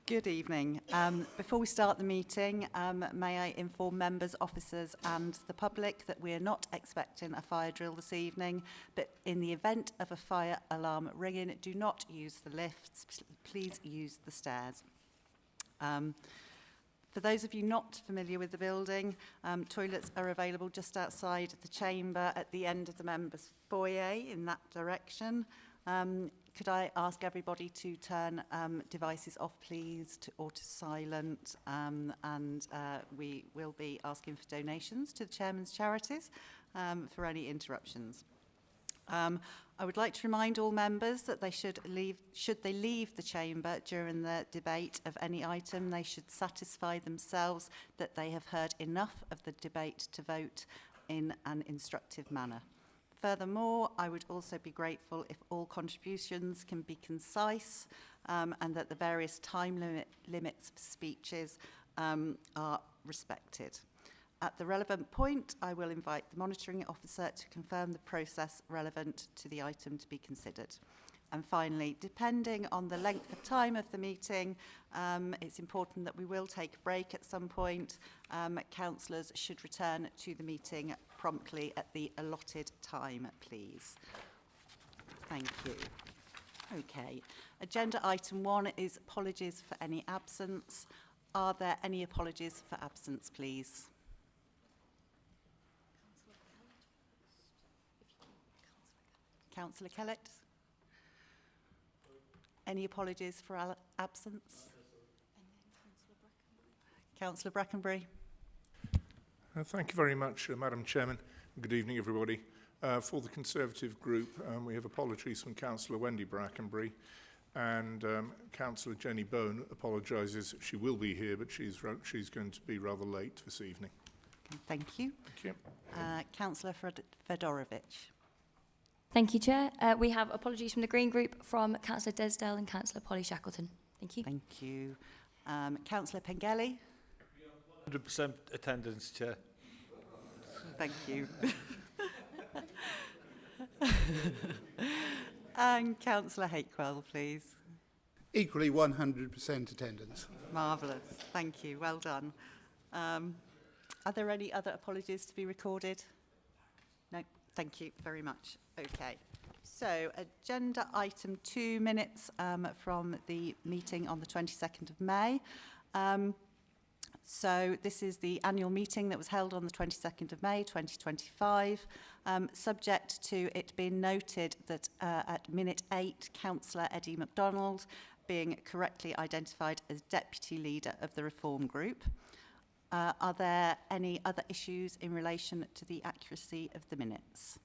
Good evening. Before we start the meeting, may I inform members, officers and the public that we are not expecting a fire drill this evening, but in the event of a fire alarm ringing, do not use the lifts, please use the stairs. For those of you not familiar with the building, toilets are available just outside the chamber at the end of the members' foyer in that direction. Could I ask everybody to turn devices off, please, or to silent, and we will be asking for donations to the Chairman's charities for any interruptions. I would like to remind all members that they should they leave the chamber during the debate of any item, they should satisfy themselves that they have heard enough of the debate to vote in an instructive manner. Furthermore, I would also be grateful if all contributions can be concise and that the various time limits for speeches are respected. At the relevant point, I will invite the monitoring officer to confirm the process relevant to the item to be considered. And finally, depending on the length of time of the meeting, it's important that we will take a break at some point. Councillors should return to the meeting promptly at the allotted time, please. Thank you. Okay. Agenda item 1 is apologies for any absence. Are there any apologies for absence, please? Councillor Kellett? Any apologies for absence? Councillor Brackenbury. Thank you very much, Madam Chairman. Good evening, everybody. For the Conservative group, we have apologies from Councillor Wendy Brackenbury, and Councillor Jenny Bone apologises. She will be here, but she's going to be rather late this evening. Thank you. Thank you. Councillor Fedorovich. Thank you, Chair. We have apologies from the Green Group from Councillor Desdale and Councillor Polly Shackleton. Thank you. Thank you. Councillor Pengelly. 100% attendance, Chair. Thank you. And Councillor Hakewell, please. Equally 100% attendance. Marvellous. Thank you. Well done. Are there any other apologies to be recorded? No. Thank you very much. Okay. So, agenda item 2, minutes from the meeting on the 22nd of May. So this is the annual meeting that was held on the 22nd of May 2025, subject to it being noted that at minute 8, Councillor Eddie MacDonald being correctly identified as Deputy Leader of the Reform Group. Are there any other issues in relation to the accuracy of the minutes?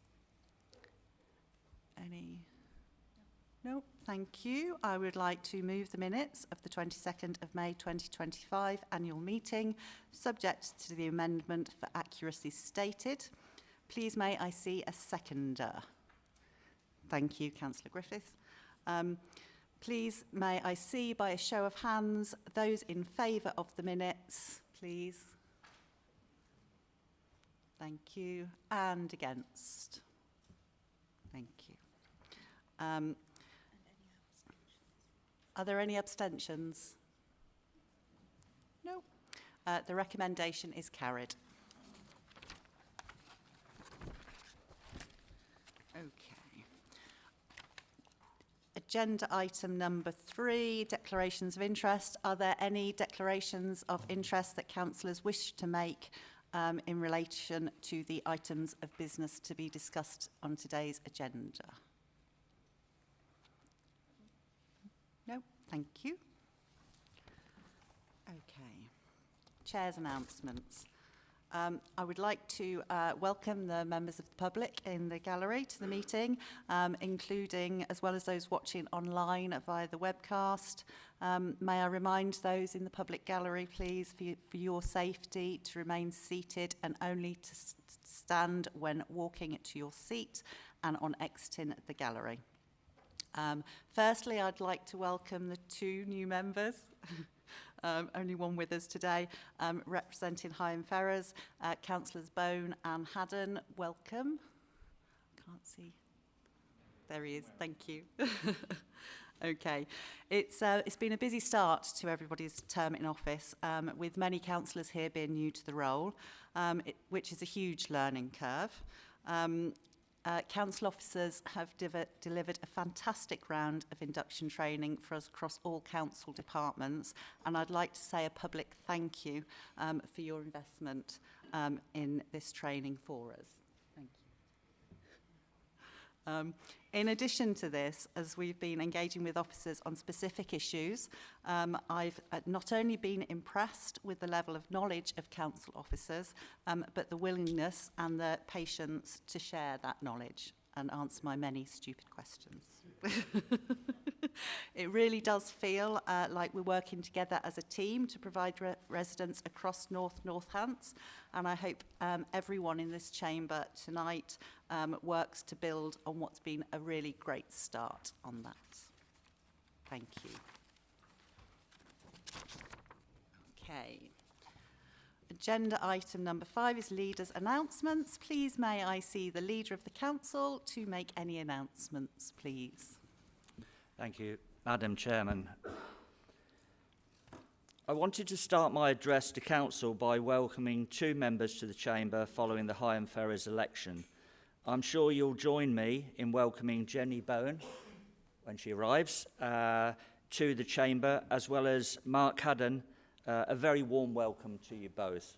Any? No, thank you. I would like to move the minutes of the 22nd of May 2025 annual meeting, subject to the amendment for accuracy stated. Please may I see a seconder? Thank you, Councillor Griffith. Please may I see by a show of hands those in favour of the minutes, please. Thank you. And against? Thank you. Are there any abstentions? No. The recommendation is carried. Okay. Agenda item number 3, declarations of interest. Are there any declarations of interest that councillors wish to make in relation to the items of business to be discussed on today's agenda? No, thank you. Okay. Chair's announcements. I would like to welcome the members of the public in the gallery to the meeting, including as well as those watching online via the webcast. May I remind those in the public gallery, please, for your safety, to remain seated and only to stand when walking to your seat and on exiting the gallery. Firstly, I'd like to welcome the 2 new members, only one with us today, representing Howell Ferrers, Councillors Bone and Haddon. Welcome. Can't see. There he is. Thank you. Okay. It's been a busy start to everybody's term in office, with many councillors here being new to the role, which is a huge learning curve. Council officers have delivered a fantastic round of induction training for us across all council departments, and I'd like to say a public thank you for your investment in this training for us. Thank you. In addition to this, as we've been engaging with officers on specific issues, I've not only been impressed with the level of knowledge of council officers, but the willingness and the patience to share that knowledge and answer my many stupid questions. It really does feel like we're working together as a team to provide residents across North Northants, and I hope everyone in this chamber tonight works to build on what's been a really great start on that. Thank you. Okay. Agenda item number 5 is Leaders' Announcements. Please may I see the Leader of the Council to make any announcements, please. Thank you, Madam Chairman. I wanted to start my address to Council by welcoming 2 members to the Chamber following the Higham Ferrers election. I'm sure you'll join me in welcoming Jenny Bowen, when she arrives, to the Chamber, as well as Mark Haddon. A very warm welcome to you both.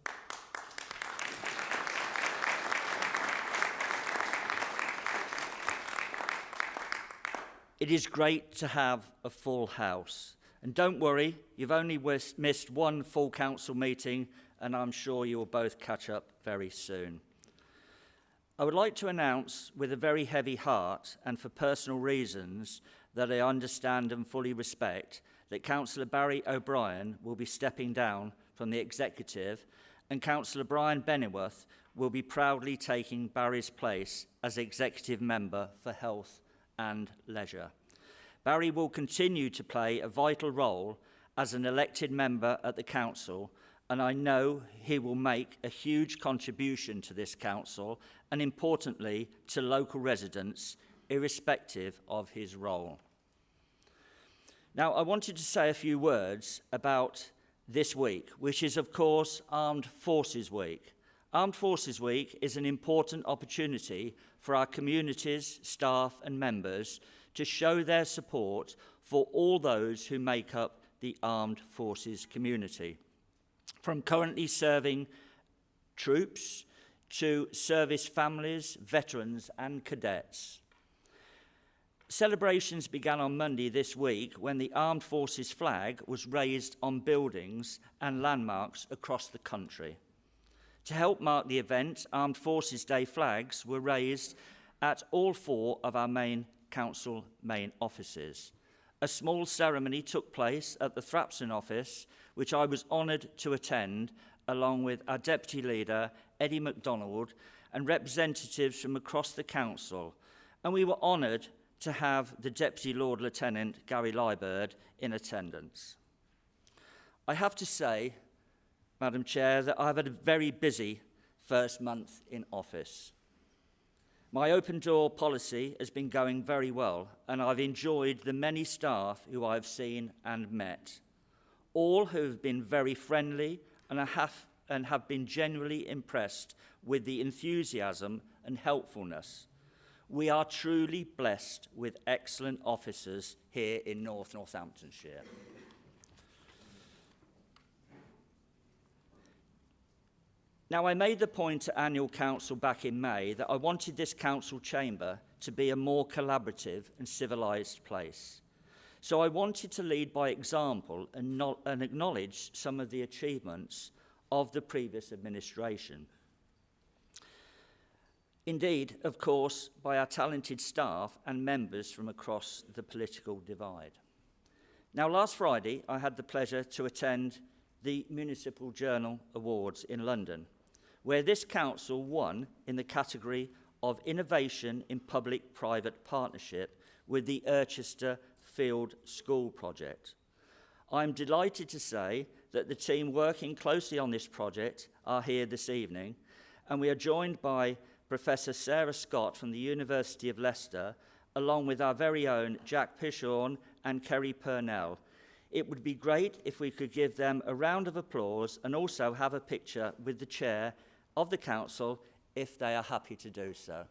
It is great to have a full house. And don't worry, you've only missed one full council meeting, and I'm sure you will both catch up very soon. I would like to announce with a very heavy heart, and for personal reasons that I understand and fully respect, that Councillor Barry O'Brien will be stepping down from the executive, and Councillor Brian Bennyworth will be proudly taking Barry's place as executive member for Health and Leisure. Barry will continue to play a vital role as an elected member at the council, and I know he will make a huge contribution to this council and, importantly, to local residents, irrespective of his role. Now, I wanted to say a few words about this week, which is, of course, Armed Forces Week. Armed Forces Week is an important opportunity for our communities, staff and members to show their support for all those who make up the Armed Forces community. From currently serving troops to service families, veterans and cadets. Celebrations began on Monday this week when the Armed Forces flag was raised on buildings and landmarks across the country. To help mark the event, Armed Forces Day flags were raised at all 4 of our main council main offices. A small ceremony took place at the Thrapston office, which I was honoured to attend, along with our Deputy Leader, Eddie MacDonald, and representatives from across the council. And we were honoured to have the Deputy Lord Lieutenant, Gary Liebird, in attendance. I have to say, Madam Chair, that I've had a very busy first month in office. My open door policy has been going very well, and I've enjoyed the many staff who I've seen and met, all who have been very friendly and have been genuinely impressed with the enthusiasm and helpfulness. We are truly blessed with excellent officers here in North Northamptonshire. Now, I made the point at annual council back in May that I wanted this council chamber to be a more collaborative and civilised place. So I wanted to lead by example and acknowledge some of the achievements of the previous administration. Indeed, of course, by our talented staff and members from across the political divide. Now, last Friday, I had the pleasure to attend the Municipal Journal Awards in London, where this council won in the category of Innovation in Public-Private Partnership with the Irchester Field School Project. I'm delighted to say that the team working closely on this project are here this evening, and we are joined by Professor Sarah Scott from the University of Leicester, along with our very own Jack Pishorn and Kerry Purnell. It would be great if we could give them a round of applause and also have a picture with the chair of the council if they are happy to do so.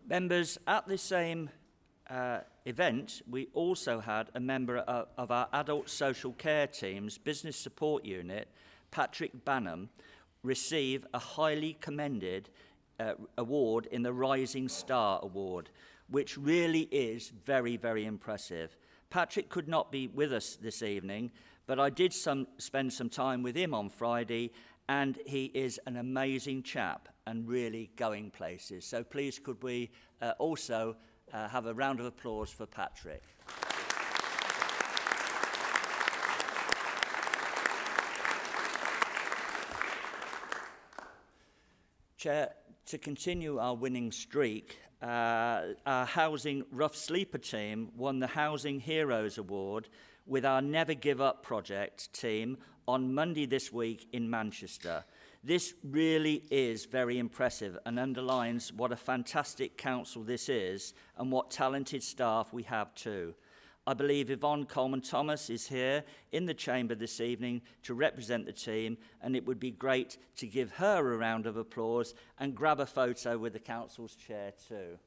Members, at the same event, we also had a member of our adult social care team's business support unit, Patrick Banham, receive a highly commended award in the Rising Star Award, which really is very, very impressive. Patrick could not be with us this evening, but I did spend some time with him on Friday, and he is an amazing chap and really going places. So please could we also have a round of applause for Patrick. Chair, to continue our winning streak, our Housing Rough Sleeper team won the Housing Heroes Award with our Never Give Up project team on Monday this week in Manchester. This really is very impressive and underlines what a fantastic council this is and what talented staff we have too. I believe Yvonne Coleman-Thomas is here in the chamber this evening to represent the team, and it would be great to give her a round of applause and grab a photo with the council's chair too.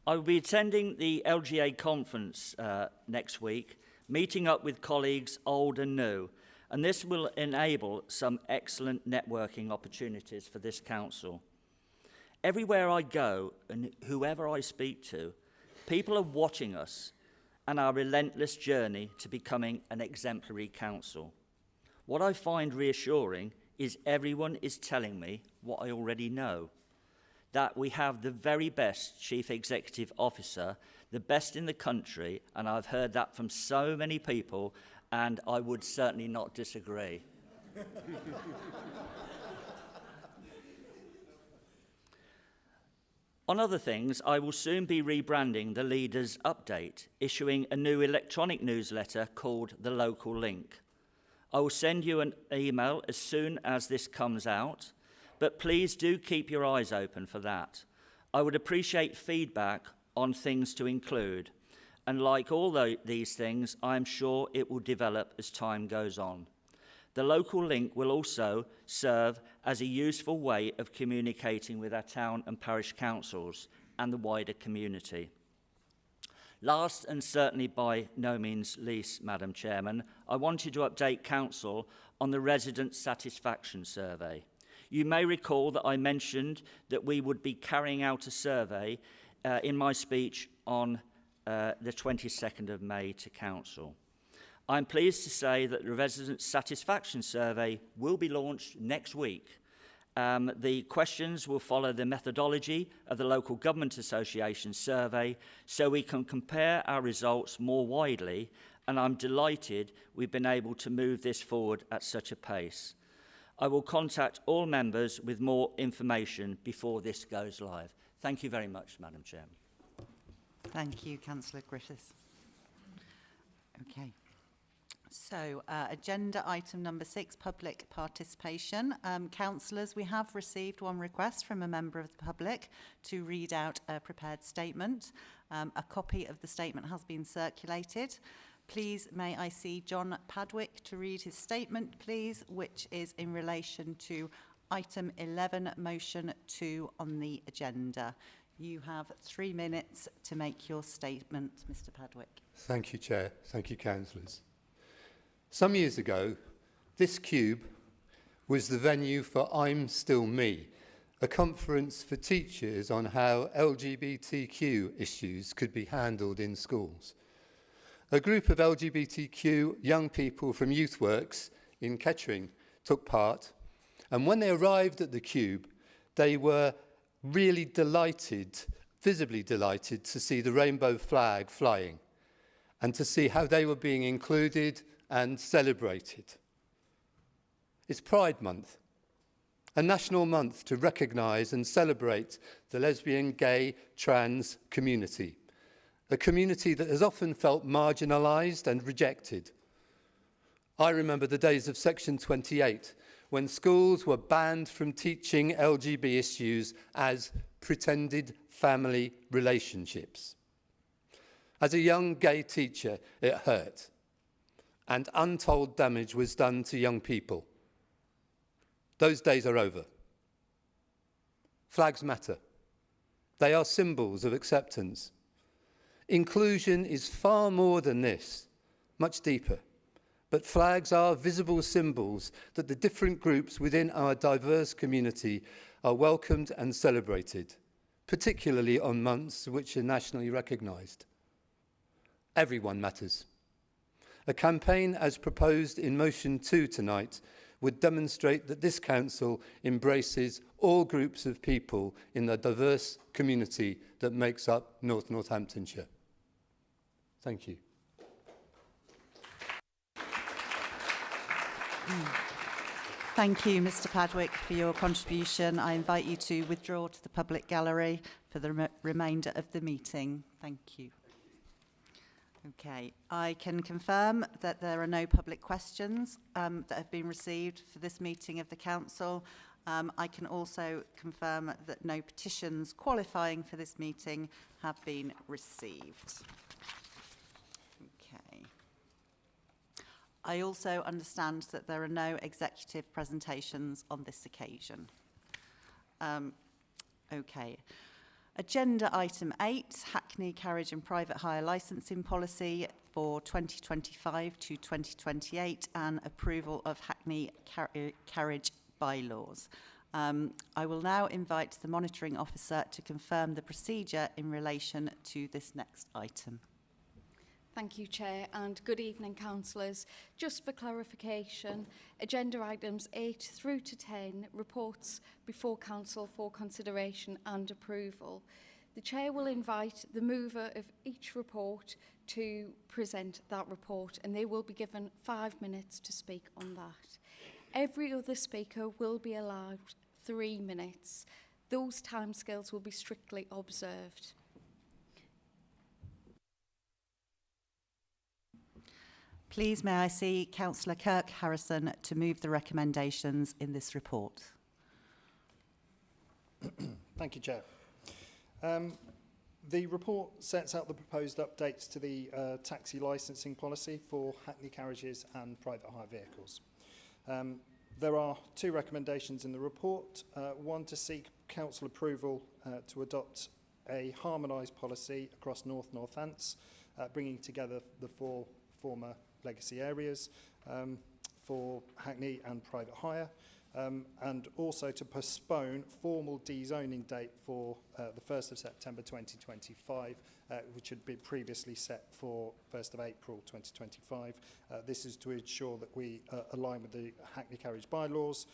I will be attending the LGA conference next week, meeting up with colleagues old and new, and this will enable some excellent networking opportunities for this council. Everywhere I go and whoever I speak to, people are watching us and our relentless journey to becoming an exemplary council. What I find reassuring is everyone is telling me what I already know, that we have the very best Chief Executive Officer, the best in the country, and I've heard that from so many people, and I would certainly not disagree. On other things, I will soon be rebranding the Leaders Update, issuing a new electronic newsletter called The Local Link. I will send you an email as soon as this comes out, but please do keep your eyes open for that. I would appreciate feedback on things to include, and like all these things, I am sure it will develop as time goes on. The local link will also serve as a useful way of communicating with our town and parish councils and the wider community. Last and certainly by no means least, Madam Chairman, I wanted to update Council on the resident satisfaction survey. You may recall that I mentioned that we would be carrying out a survey in my speech on the 22nd of May to Council. I'm pleased to say that the resident satisfaction survey will be launched next week, The questions will follow the methodology of the Local Government Association survey, so we can compare our results more widely, and I'm delighted we've been able to move this forward at such a pace. I will contact all members with more information before this goes live. Thank you very much, Madam Chairman. Thank you, Councillor Griffiths. Okay. So, agenda item number 6, public participation. Councillors, we have received one request from a member of the public to read out a prepared statement. A copy of the statement has been circulated. Please, may I see John Padwick to read his statement, please, which is in relation to item 11, motion 2 on the agenda. You have 3 minutes to make your statement, Mr. Padwick. Thank you, Chair. Thank you, councillors. Some years ago, this cube was the venue for I'm Still Me, a conference for teachers on how LGBTQ issues could be handled in schools. A group of LGBTQ young people from YouthWorks in Kettering took part, and when they arrived at the cube, they were really delighted, visibly delighted, to see the rainbow flag flying and to see how they were being included and celebrated. It's Pride Month, a national month to recognise and celebrate the lesbian, gay, trans community, a community that has often felt marginalised and rejected. I remember the days of Section 28, when schools were banned from teaching LGBT issues as pretended family relationships. As a young gay teacher, it hurt, and untold damage was done to young people. Those days are over. Flags matter. They are symbols of acceptance. Inclusion is far more than this, much deeper. But flags are visible symbols that the different groups within our diverse community are welcomed and celebrated, particularly on months which are nationally recognised. Everyone matters. A campaign as proposed in motion 2 tonight would demonstrate that this council embraces all groups of people in the diverse community that makes up North Northamptonshire. Thank you. Thank you, Mr. Padwick, for your contribution. I invite you to withdraw to the public gallery for the remainder of the meeting. Thank you. Okay, I can confirm that there are no public questions that have been received for this meeting of the council. I can also confirm that no petitions qualifying for this meeting have been received. Okay. I also understand that there are no executive presentations on this occasion. Okay. Agenda item 8, Hackney Carriage and Private Hire Licensing Policy for 2025 to 2028 and approval of Hackney Carriage Byelaws. I will now invite the Monitoring Officer to confirm the procedure in relation to this next item. Thank you, Chair, and good evening, councillors. Just for clarification, agenda items 8 through to 10, reports before council for consideration and approval. The Chair will invite the mover of each report to present that report, and they will be given 5 minutes to speak on that. Every other speaker will be allowed 3 minutes. Those timescales will be strictly observed. Please may I see Councillor Kirk Harrison to move the recommendations in this report. Thank you, Chair. The report sets out the proposed updates to the taxi licensing policy for Hackney carriages and private hire vehicles. There are 2 recommendations in the report. One to seek council approval to adopt a harmonised policy across North Northants, bringing together the 4 former legacy areas for Hackney and private hire. and also to postpone formal dezoning date for the 1st of September 2025, which had been previously set for 1st of April 2025. This is to ensure that we align with the Hackney Carriage bylaws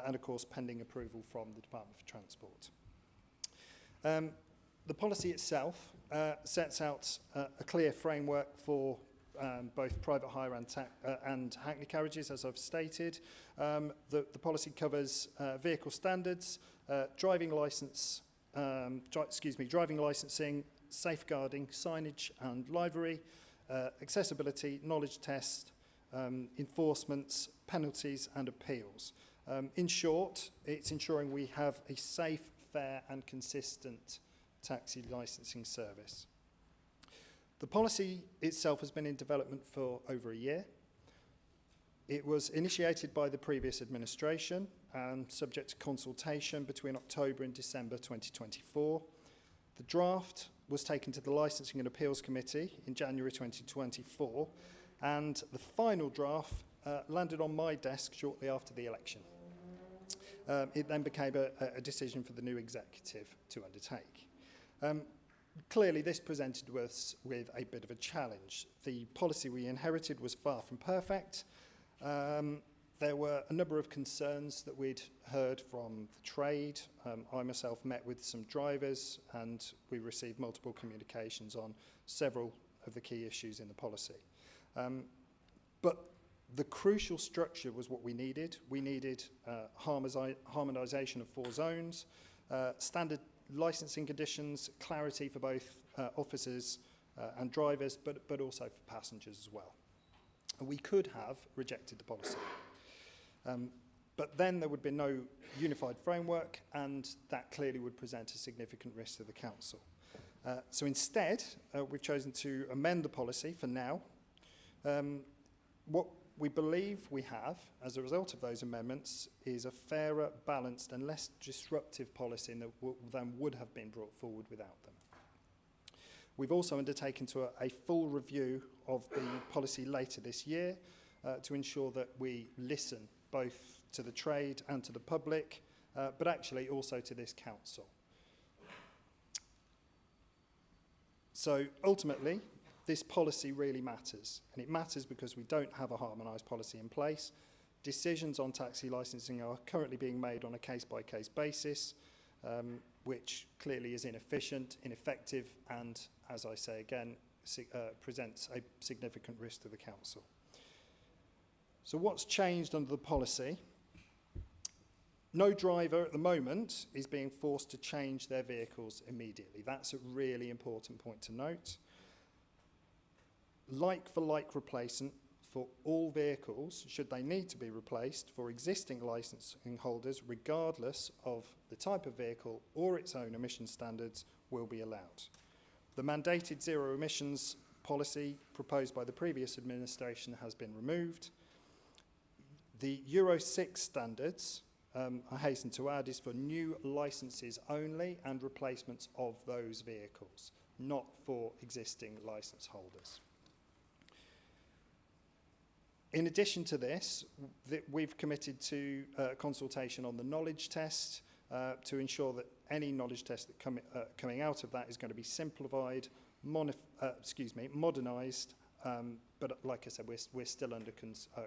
and, of course, pending approval from the Department for Transport. The policy itself sets out a clear framework for both private hire and Hackney carriages, as I've stated. The policy covers vehicle standards, driving licensing, safeguarding, signage and livery, accessibility, knowledge test, enforcements, penalties and appeals. In short, it's ensuring we have a safe, fair and consistent taxi licensing service. The policy itself has been in development for over a year. It was initiated by the previous administration and subject to consultation between October and December 2024. The draft was taken to the Licensing and Appeals Committee in January 2024, and the final draft landed on my desk shortly after the election. It then became a decision for the new executive to undertake. Clearly, this presented us with a bit of a challenge. The policy we inherited was far from perfect. There were a number of concerns that we'd heard from the trade. I myself met with some drivers and we received multiple communications on several of the key issues in the policy. But the crucial structure was what we needed. We needed harmonisation of 4 zones, standard licensing conditions, clarity for both officers and drivers, but also for passengers as well. And we could have rejected the policy. But then there would be no unified framework, and that clearly would present a significant risk to the council. So instead, we've chosen to amend the policy for now. What we believe we have, as a result of those amendments, is a fairer, balanced and less disruptive policy than would have been brought forward without them. We've also undertaken a full review of the policy later this year to ensure that we listen both to the trade and to the public, but actually also to this council. So ultimately, this policy really matters, and it matters because we don't have a harmonised policy in place. Decisions on taxi licensing are currently being made on a case-by-case basis, which clearly is inefficient, ineffective, and, as I say again, presents a significant risk to the council. So what's changed under the policy? No driver at the moment is being forced to change their vehicles immediately. That's a really important point to note. Like-for-like replacement for all vehicles, should they need to be replaced for existing licensing holders, regardless of the type of vehicle or its own emission standards, will be allowed. The mandated zero emissions policy proposed by the previous administration has been removed. The Euro 6 standards, I hasten to add, is for new licences only and replacements of those vehicles, not for existing licence holders. In addition to this, we've committed to consultation on the knowledge test to ensure that any knowledge test that coming out of that is going to be simplified, modernised, but like I said, we're still under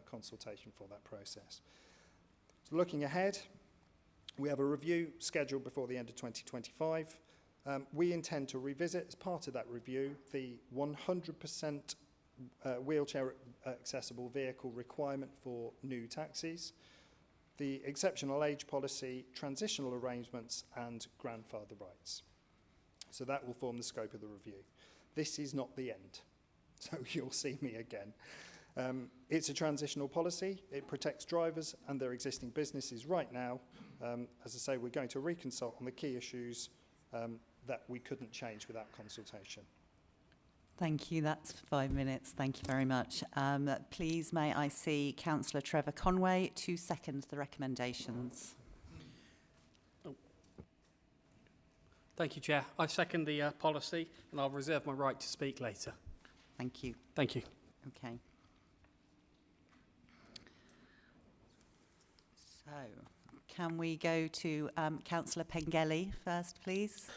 consultation for that process. So looking ahead, we have a review scheduled before the end of 2025. We intend to revisit, as part of that review, the 100% wheelchair accessible vehicle requirement for new taxis, the exceptional age policy, transitional arrangements and grandfather rights. So that will form the scope of the review. This is not the end, so you'll see me again. It's a transitional policy. It protects drivers and their existing businesses right now. As I say, we're going to reconsult on the key issues that we couldn't change without consultation. Thank you. That's 5 minutes. Thank you very much. Please, may I see Councillor Trevor Conway to second the recommendations. Thank you, Chair. I second the policy, and I'll reserve my right to speak later. Thank you. Thank you. Okay. So, Can we go to Councillor Pengelly first, please?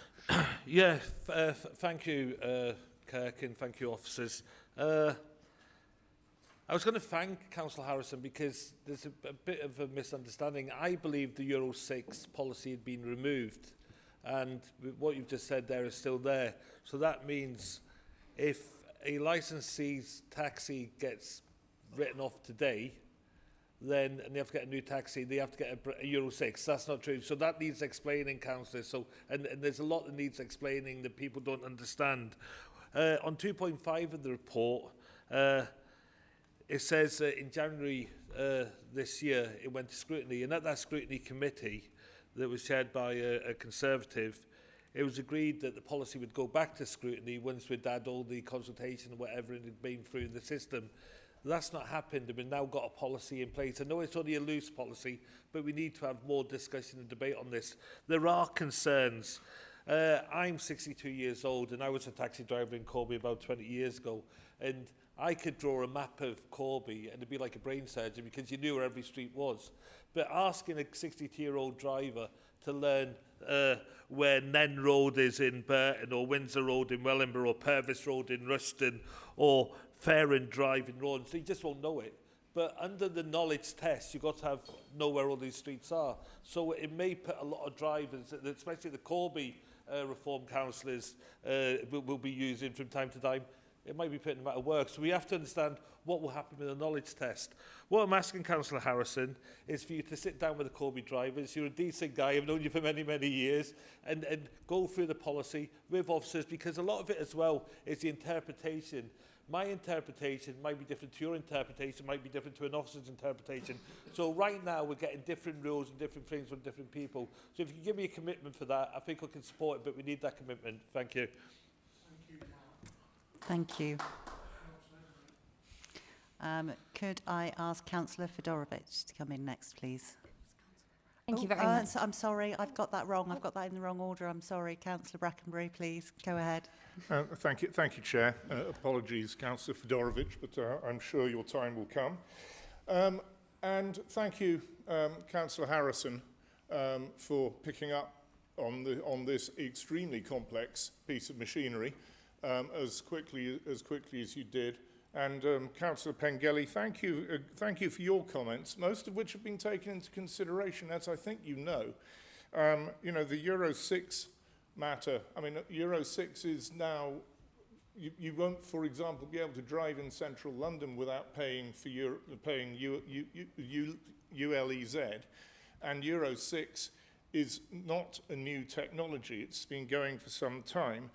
Yeah, thank you, Kirk, and thank you, officers. I was going to thank Councillor Harrison because there's a bit of a misunderstanding. I believe the Euro 6 policy had been removed, and what you've just said there is still there. So that means if a licensee's taxi gets written off today, then and they have to get a new taxi, they have to get a Euro 6. That's not true. So that needs explaining, councillors. So and there's a lot that needs explaining that people don't understand. On 2.5 of the report, it says in January this year it went to scrutiny, and at that scrutiny committee that was chaired by a Conservative, it was agreed that the policy would go back to scrutiny once we'd had all the consultation and whatever it had been through the system. That's not happened, and we've now got a policy in place. I know it's only a loose policy, but we need to have more discussion and debate on this. There are concerns. I'm 62 years old, and I was a taxi driver in Corby about 20 years ago, and I could draw a map of Corby, and it'd be like a brain surgeon because you knew where every street was. But asking a 62-year-old driver to learn where Nen Road is in Burton, or Windsor Road in Wellingborough, or Purvis Road in Ruston, or Farron Drive in Rawdon, so you just won't know it. But under the knowledge test, you've got to know where all these streets are. So it may put a lot of drivers, especially the Corby reform councillors, will be using from time to time. It might be putting them out of work. So we have to understand what will happen with the knowledge test. What I'm asking Councillor Harrison is for you to sit down with the Corby drivers. You're a decent guy. I've known you for many, many years. And go through the policy with officers, because a lot of it as well is the interpretation. My interpretation might be different to your interpretation, might be different to an officer's interpretation. So right now we're getting different rules and different things from different people. So if you can give me a commitment for that, I think I can support it, but we need that commitment. Thank you. Thank you. Could I ask Councillor Fedorovich to come in next, please? Thank you very much. I'm sorry, I've got that wrong. I've got that in the wrong order. I'm sorry. Councillor Brackenbury, please, go ahead. Thank you, Chair. Apologies, Councillor Fedorovich, but I'm sure your time will come. And thank you, Councillor Harrison, for picking up on this extremely complex piece of machinery as quickly as you did. And Councillor Pengelly, thank you for your comments, most of which have been taken into consideration, as I think you know. You know, the Euro 6 matter, I mean, Euro 6 is now, you won't, for example, be able to drive in central London without paying for ULEZ. And Euro 6 is not a new technology. It's been going for some time.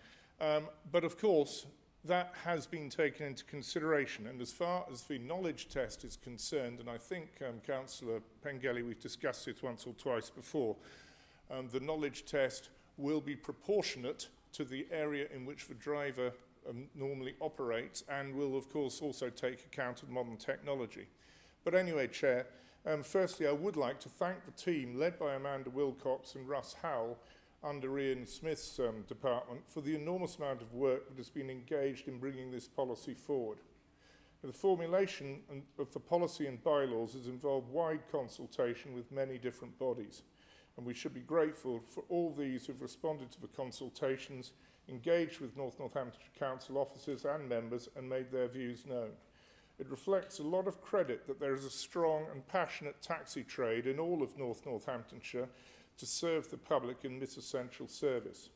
But of course, that has been taken into consideration. And as far as the knowledge test is concerned, and I think, Councillor Pengelly, we've discussed it once or twice before, the knowledge test will be proportionate to the area in which the driver normally operates, and will, of course, also take account of modern technology. But anyway, Chair, firstly, I would like to thank the team led by Amanda Wilcox and Russ Howell under Ian Smith's department for the enormous amount of work that has been engaged in bringing this policy forward. The formulation of the policy and bylaws has involved wide consultation with many different bodies, and we should be grateful for all these who have responded to the consultations, engaged with North Northamptonshire Council officers and members, and made their views known. It reflects a lot of credit that there is a strong and passionate taxi trade in all of North Northamptonshire to serve the public in this essential service.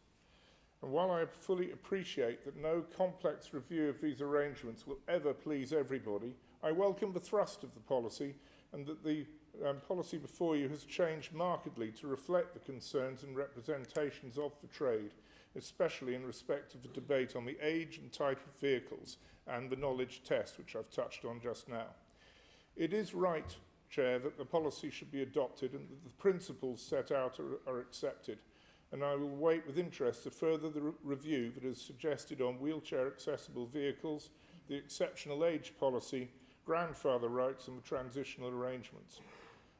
And while I fully appreciate that no complex review of these arrangements will ever please everybody, I welcome the thrust of the policy, and that the policy before you has changed markedly to reflect the concerns and representations of the trade, especially in respect of the debate on the age and type of vehicles and the knowledge test, which I've touched on just now. It is right, Chair, that the policy should be adopted and that the principles set out are accepted, and I will wait with interest to further the review that is suggested on wheelchair accessible vehicles, the exceptional age policy, grandfather rights and the transitional arrangements.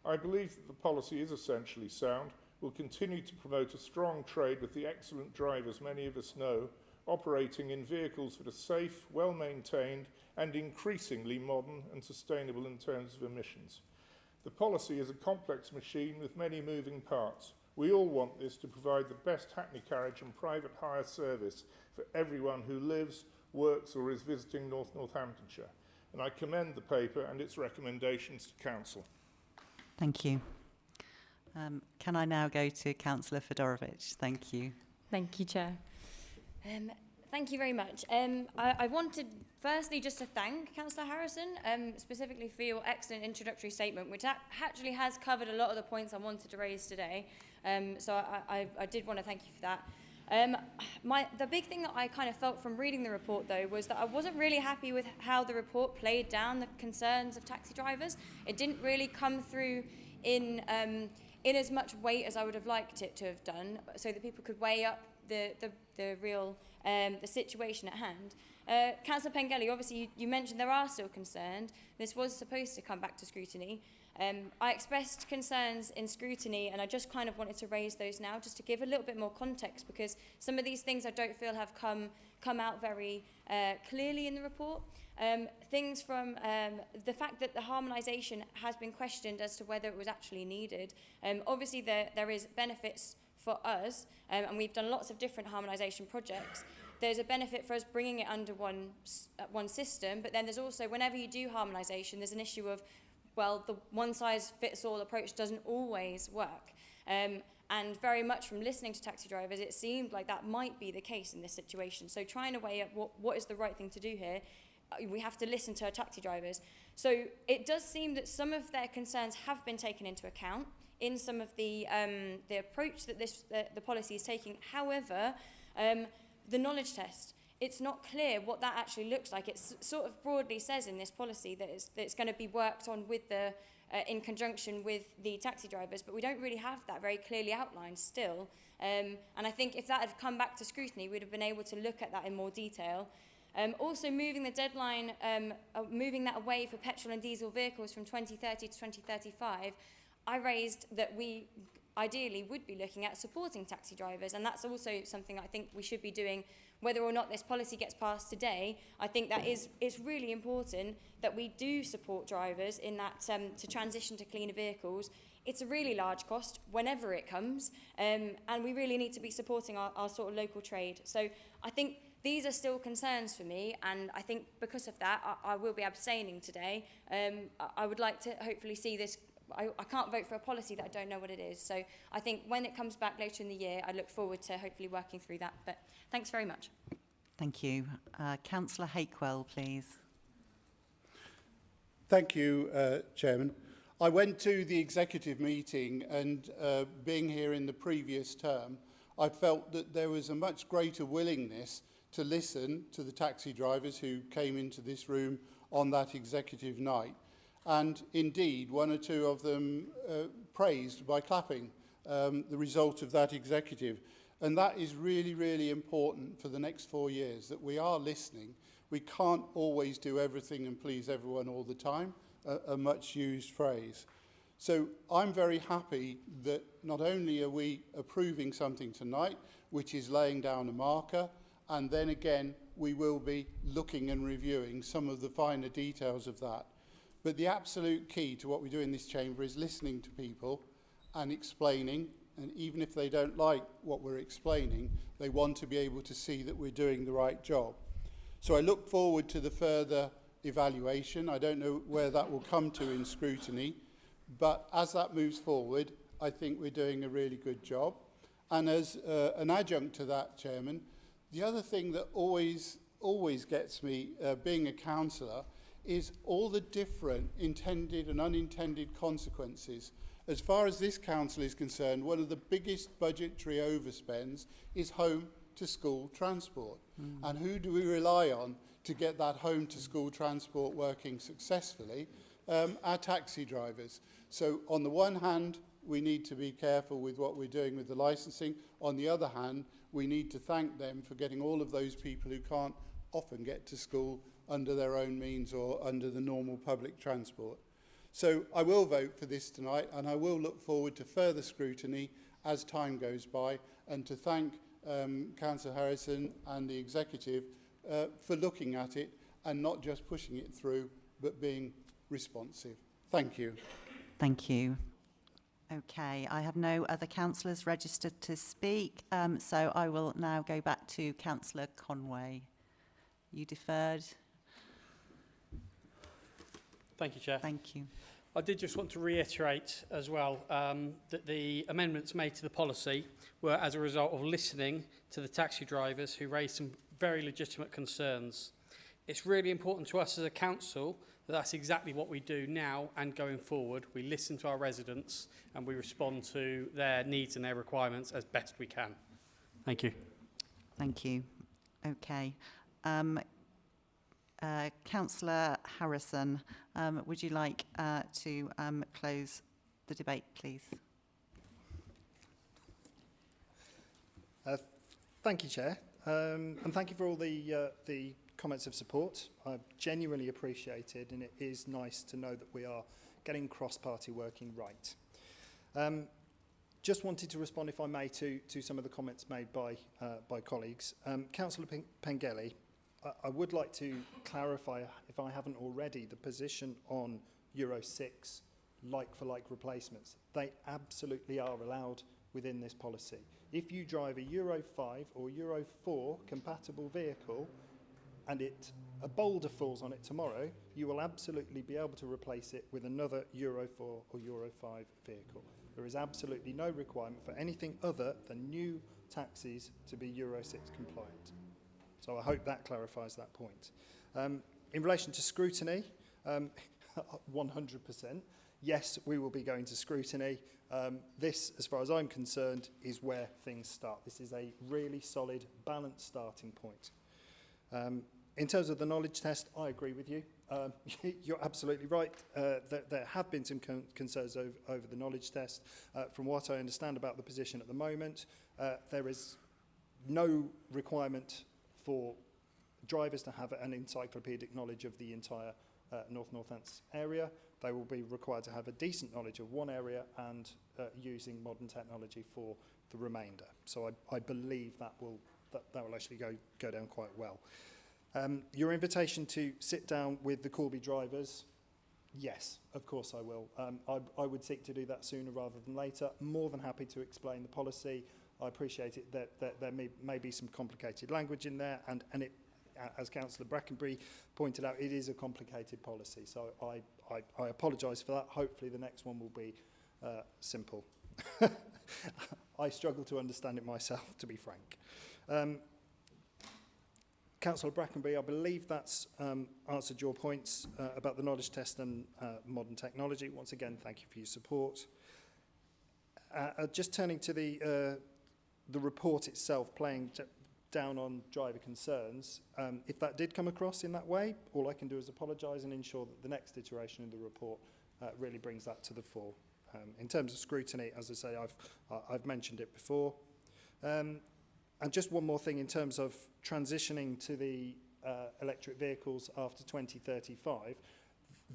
I believe that the policy is essentially sound, will continue to promote a strong trade with the excellent drivers many of us know, operating in vehicles that are safe, well maintained and increasingly modern and sustainable in terms of emissions. The policy is a complex machine with many moving parts. We all want this to provide the best Hackney carriage and private hire service for everyone who lives, works or is visiting North Northamptonshire. And I commend the paper and its recommendations to Council. Thank you. Can I now go to Councillor Fedorovich? Thank you. Thank you, Chair. Thank you very much. I wanted firstly just to thank Councillor Harrison specifically for your excellent introductory statement, which actually has covered a lot of the points I wanted to raise today. So I did want to thank you for that. The big thing that I kind of felt from reading the report, though, was that I wasn't really happy with how the report played down the concerns of taxi drivers. It didn't really come through in as much weight as I would have liked it to have done, so that people could weigh up the real the situation at hand. Councillor Pengelly, obviously you mentioned there are still concerns. This was supposed to come back to scrutiny. I expressed concerns in scrutiny, and I just kind of wanted to raise those now just to give a little bit more context, because some of these things I don't feel have come out very clearly in the report. Things from the fact that the harmonisation has been questioned as to whether it was actually needed. Obviously there is benefits for us, and we've done lots of different harmonisation projects. There's a benefit for us bringing it under one system, but then there's also, whenever you do harmonisation, there's an issue of, well, the one-size-fits-all approach doesn't always work. And very much from listening to taxi drivers, it seemed like that might be the case in this situation. So trying to weigh up what is the right thing to do here, we have to listen to our taxi drivers. So it does seem that some of their concerns have been taken into account in some of the approach that the policy is taking. However, the knowledge test, it's not clear what that actually looks like. It sort of broadly says in this policy that it's going to be worked on with in conjunction with the taxi drivers, but we don't really have that very clearly outlined still. And I think if that had come back to scrutiny, we'd have been able to look at that in more detail. Also moving the deadline, moving that away for petrol and diesel vehicles from 2030 to 2035, I raised that we ideally would be looking at supporting taxi drivers, and that's also something I think we should be doing whether or not this policy gets passed today. I think that it's really important that we do support drivers in that to transition to cleaner vehicles. It's a really large cost whenever it comes, and we really need to be supporting our sort of local trade. So I think these are still concerns for me, and I think because of that, I will be abstaining today. I would like to hopefully see this. I can't vote for a policy that I don't know what it is. So I think when it comes back later in the year, I look forward to hopefully working through that. But thanks very much. Thank you. Councillor Hakewell, please. Thank you, Chairman. I went to the executive meeting, and being here in the previous term, I felt that there was a much greater willingness to listen to the taxi drivers who came into this room on that executive night. And indeed, one or two of them praised by clapping the result of that executive. And that is really, really important for the next 4 years, that we are listening. We can't always do everything and please everyone all the time, a much used phrase. So I'm very happy that not only are we approving something tonight, which is laying down a marker, and then again, we will be looking and reviewing some of the finer details of that. But the absolute key to what we do in this chamber is listening to people and explaining, and even if they don't like what we're explaining, they want to be able to see that we're doing the right job. So I look forward to the further evaluation. I don't know where that will come to in scrutiny, but as that moves forward, I think we're doing a really good job. And as an adjunct to that, Chairman, the other thing that always gets me, being a councillor, is all the different intended and unintended consequences. As far as this council is concerned, one of the biggest budgetary overspends is home to school transport. And who do we rely on to get that home to school transport working successfully? Our taxi drivers. So on the one hand, we need to be careful with what we're doing with the licensing. On the other hand, we need to thank them for getting all of those people who can't often get to school under their own means or under the normal public transport. So I will vote for this tonight, and I will look forward to further scrutiny as time goes by, and to thank Councillor Harrison and the executive for looking at it and not just pushing it through, but being responsive. Thank you. Thank you. Okay, I have no other councillors registered to speak, so I will now go back to Councillor Conway. You deferred. Thank you, Chair. Thank you. I did just want to reiterate as well that the amendments made to the policy were as a result of listening to the taxi drivers who raised some very legitimate concerns. It's really important to us as a council that that's exactly what we do now and going forward. We listen to our residents and we respond to their needs and their requirements as best we can. Thank you. Thank you. Okay. Councillor Harrison, would you like to close the debate, please? Thank you, Chair, and thank you for all the comments of support. I genuinely appreciate it, and it is nice to know that we are getting cross-party working right. Just wanted to respond, if I may, to some of the comments made by colleagues. Councillor Pengelly, I would like to clarify, if I haven't already, the position on Euro 6 like-for-like replacements. They absolutely are allowed within this policy. If you drive a Euro 5 or Euro 4 compatible vehicle and a boulder falls on it tomorrow, you will absolutely be able to replace it with another Euro 4 or Euro 5 vehicle. There is absolutely no requirement for anything other than new taxis to be Euro 6 compliant. So I hope that clarifies that point. In relation to scrutiny, 100%, yes, we will be going to scrutiny. This, as far as I'm concerned, is where things start. This is a really solid, balanced starting point. In terms of the knowledge test, I agree with you. You're absolutely right. There have been some concerns over the knowledge test. From what I understand about the position at the moment, there is no requirement for drivers to have an encyclopedic knowledge of the entire North Northants area. They will be required to have a decent knowledge of one area and using modern technology for the remainder. So I believe that will actually go down quite well. Your invitation to sit down with the Corby drivers, yes, of course I will. I would seek to do that sooner rather than later. More than happy to explain the policy. I appreciate it that there may be some complicated language in there, and it, as Councillor Brackenbury pointed out, it is a complicated policy. So I apologise for that. Hopefully the next one will be simple. I struggle to understand it myself, to be frank. Councillor Brackenbury, I believe that's answered your points about the knowledge test and modern technology. Once again, thank you for your support. Just turning to the report itself, playing down on driver concerns, if that did come across in that way, all I can do is apologise and ensure that the next iteration of the report really brings that to the fore. In terms of scrutiny, as I say, I've mentioned it before. And just one more thing in terms of transitioning to the electric vehicles after 2035,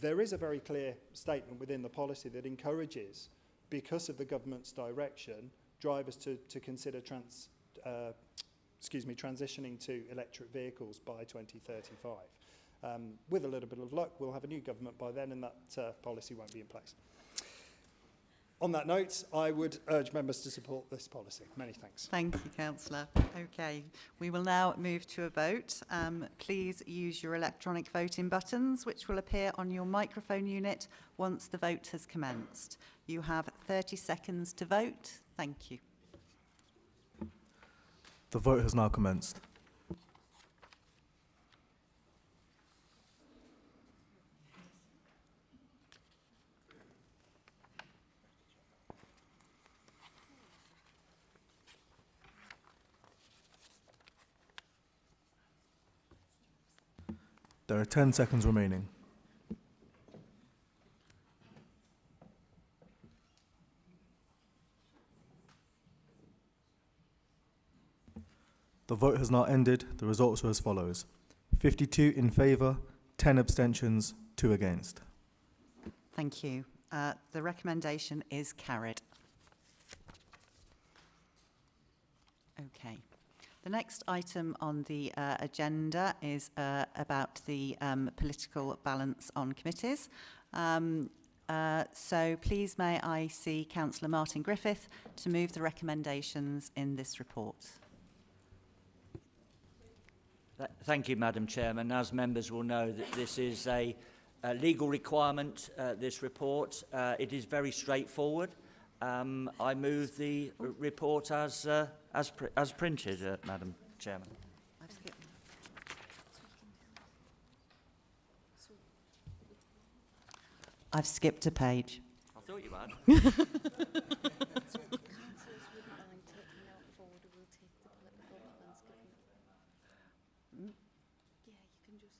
there is a very clear statement within the policy that encourages, because of the government's direction, drivers to consider transitioning to electric vehicles by 2035. With a little bit of luck, we'll have a new government by then and that policy won't be in place. On that note, I would urge members to support this policy. Many thanks. Thank you, Councillor. Okay, we will now move to a vote. Please use your electronic voting buttons, which will appear on your microphone unit once the vote has commenced. You have 30 seconds to vote. Thank you. The vote has now commenced. There are 10 seconds remaining. The vote has now ended. The results are as follows. 52 in favour, 10 abstentions, 2 against. Thank you. The recommendation is carried. Okay. The next item on the agenda is about the political balance on committees. So please may I see Councillor Martin Griffith to move the recommendations in this report. Thank you, Madam Chairman. As members will know, that this is a legal requirement, this report. It is very straightforward. I move the report as printed, Madam Chairman. I've skipped. I've skipped a page. I thought you had. Councillors wouldn't mind taking out of order. We'll take the political balance given. Yeah, you can just...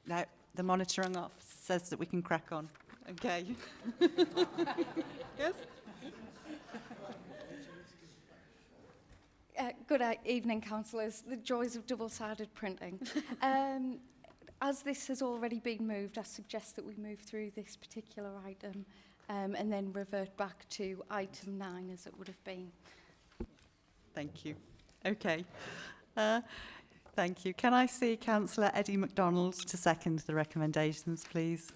No, the monitoring officer says that we can crack on. Okay. Yes? Good evening, councillors. The joys of double-sided printing. As this has already been moved, I suggest that we move through this particular item and then revert back to item 9 as it would have been. Thank you. Okay. Thank you. Can I see Councillor Eddie MacDonald to second the recommendations, please?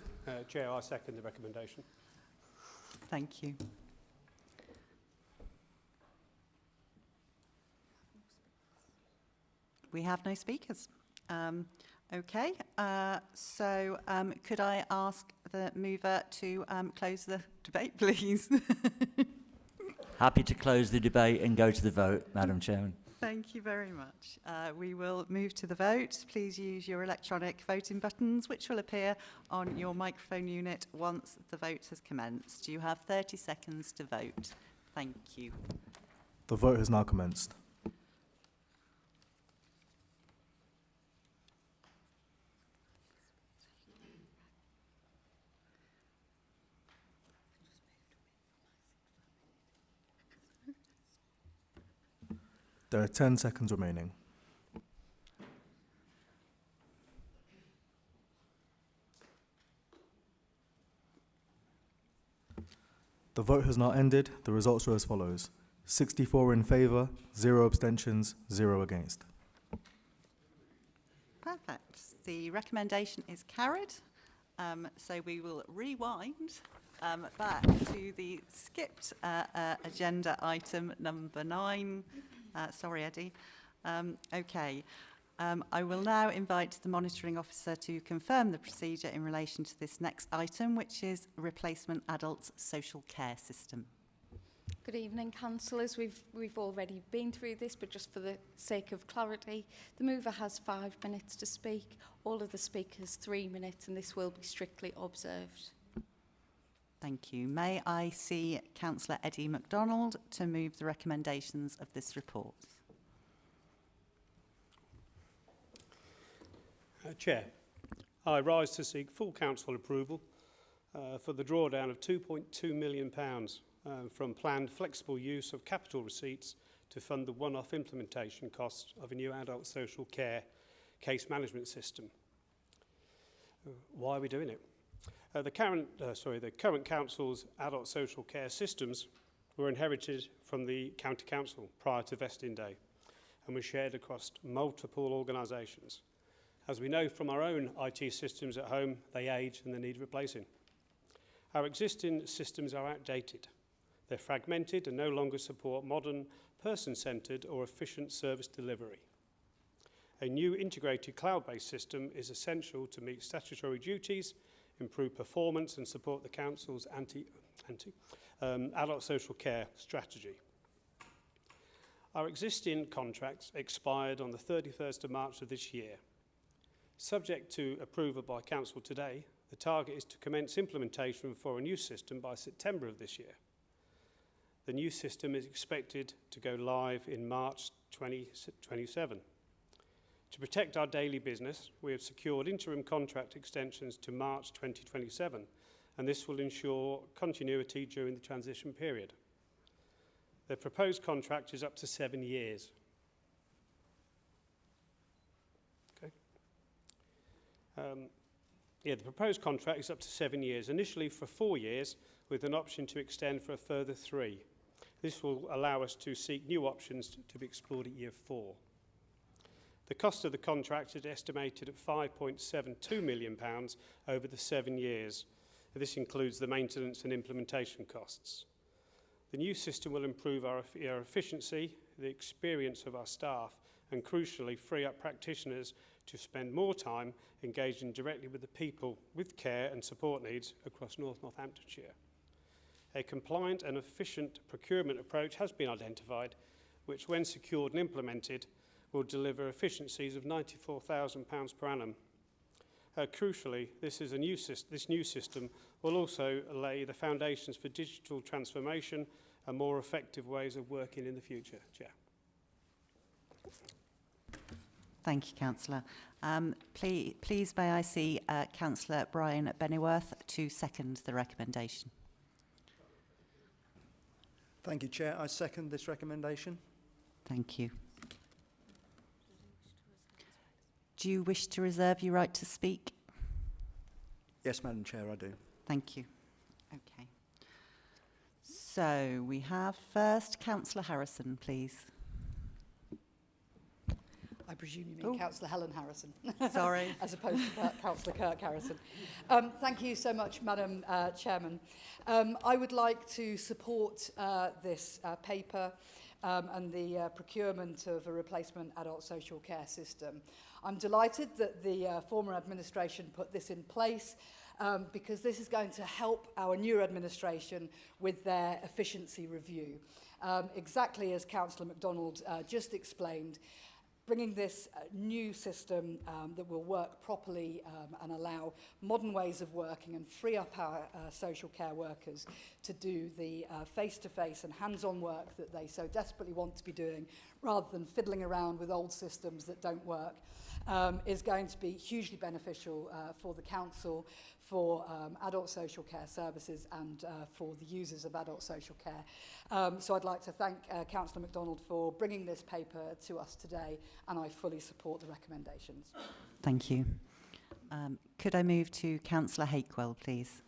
Chair, I second the recommendation. Thank you. We have no speakers. Okay, so could I ask the mover to close the debate, please? Happy to close the debate and go to the vote, Madam Chairman. Thank you very much. We will move to the vote. Please use your electronic voting buttons, which will appear on your microphone unit once the vote has commenced. You have 30 seconds to vote. Thank you. The vote has now commenced. There are 10 seconds remaining. The vote has now ended. The results are as follows. 64 in favour, 0 abstentions, 0 against. Perfect. The recommendation is carried. So we will rewind back to the skipped agenda item number 9. Sorry, Eddie. Okay. I will now invite the monitoring officer to confirm the procedure in relation to this next item, which is replacement adults social care system. Good evening, councillors. We've already been through this, but just for the sake of clarity, the mover has 5 minutes to speak, all of the speakers 3 minutes, and this will be strictly observed. Thank you. May I see Councillor Eddie MacDonald to move the recommendations of this report? Chair, I rise to seek full council approval for the drawdown of £2.2 million from planned flexible use of capital receipts to fund the one-off implementation costs of a new adult social care case management system. Why are we doing it? The current council's adult social care systems were inherited from the county council prior to vesting day and were shared across multiple organisations. As we know from our own IT systems at home, they age and they need replacing. Our existing systems are outdated. They're fragmented and no longer support modern, person-centred or efficient service delivery. A new integrated cloud-based system is essential to meet statutory duties, improve performance and support the Council's adult social care strategy. Our existing contracts expired on the 31st of March of this year. Subject to approval by Council today, the target is to commence implementation for a new system by September of this year. The new system is expected to go live in March 2027. To protect our daily business, we have secured interim contract extensions to March 2027, and this will ensure continuity during the transition period. The proposed contract is up to 7 years. Okay. The proposed contract is up to 7 years, initially for 4 years, with an option to extend for a further 3. This will allow us to seek new options to be explored at year 4. The cost of the contract is estimated at £5.72 million over the 7 years. This includes the maintenance and implementation costs. The new system will improve our efficiency, the experience of our staff, and crucially free up practitioners to spend more time engaging directly with the people with care and support needs across North Northamptonshire. A compliant and efficient procurement approach has been identified, which when secured and implemented will deliver efficiencies of £94,000 per annum. Crucially, this new system will also lay the foundations for digital transformation and more effective ways of working in the future. Chair. Thank you, Councillor. Please may I see Councillor Brian Bennyworth to second the recommendation. Thank you, Chair. I second this recommendation. Thank you. Do you wish to reserve your right to speak? Yes, Madam Chair, I do. Thank you. Okay. So we have first Councillor Harrison, please. I presume you mean Councillor Helen Harrison. Sorry. As opposed to Councillor Kirk Harrison. Thank you so much, Madam Chairman. I would like to support this paper and the procurement of a replacement adult social care system. I'm delighted that the former administration put this in place because this is going to help our new administration with their efficiency review. Exactly as Councillor MacDonald just explained, bringing this new system that will work properly and allow modern ways of working and free up our social care workers to do the face-to-face and hands-on work that they so desperately want to be doing rather than fiddling around with old systems that don't work is going to be hugely beneficial for the council, for adult social care services and for the users of adult social care. So I'd like to thank Councillor MacDonald for bringing this paper to us today, and I fully support the recommendations. Thank you. Could I move to Councillor Hakewell, please?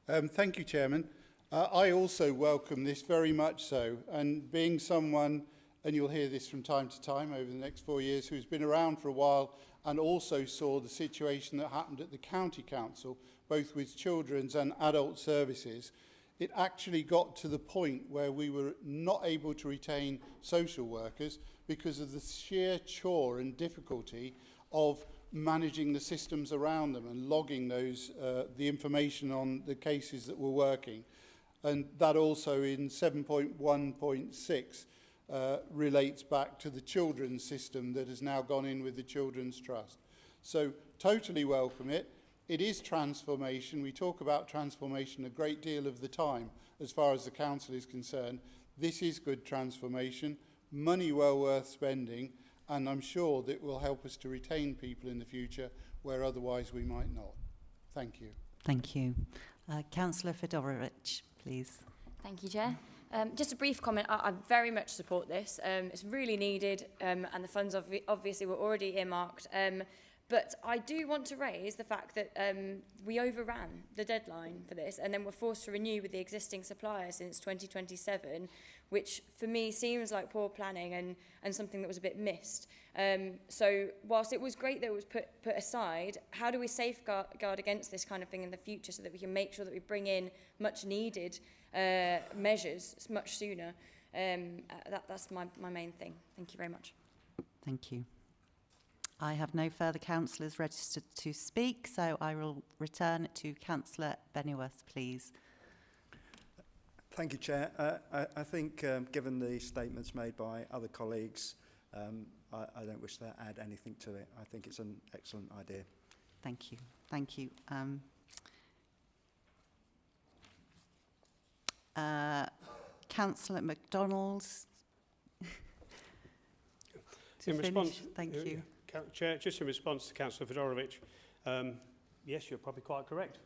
Thank you, Chairman. I also welcome this very much so, and being someone, and you'll hear this from time to time over the next 4 years, who's been around for a while and also saw the situation that happened at the County Council, both with children's and adult services, it actually got to the point where we were not able to retain social workers because of the sheer chore and difficulty of managing the systems around them and logging those, the information on the cases that were working. And that also in 7.1.6 relates back to the children's system that has now gone in with the Children's Trust. So totally welcome it. It is transformation. We talk about transformation a great deal of the time as far as the council is concerned. This is good transformation, money well worth spending, and I'm sure that will help us to retain people in the future where otherwise we might not. Thank you. Thank you. Councillor Fedorovich, please. Thank you, Chair. Just a brief comment. I very much support this. It's really needed, and the funds obviously were already earmarked. But I do want to raise the fact that we overran the deadline for this, and then we're forced to renew with the existing supplier since 2027, which for me seems like poor planning and something that was a bit missed. So whilst it was great that it was put aside, how do we safeguard against this kind of thing in the future so that we can make sure that we bring in much needed measures much sooner? That's my main thing. Thank you very much. Thank you. I have no further councillors registered to speak, so I will return it to Councillor Bennyworth, please. Thank you, Chair. I think, given the statements made by other colleagues, I don't wish to add anything to it. I think it's an excellent idea. Thank you. Thank you. Councillor MacDonald. Thank you. Chair, just in response to Councillor Fedorovich, yes, you're probably quite correct.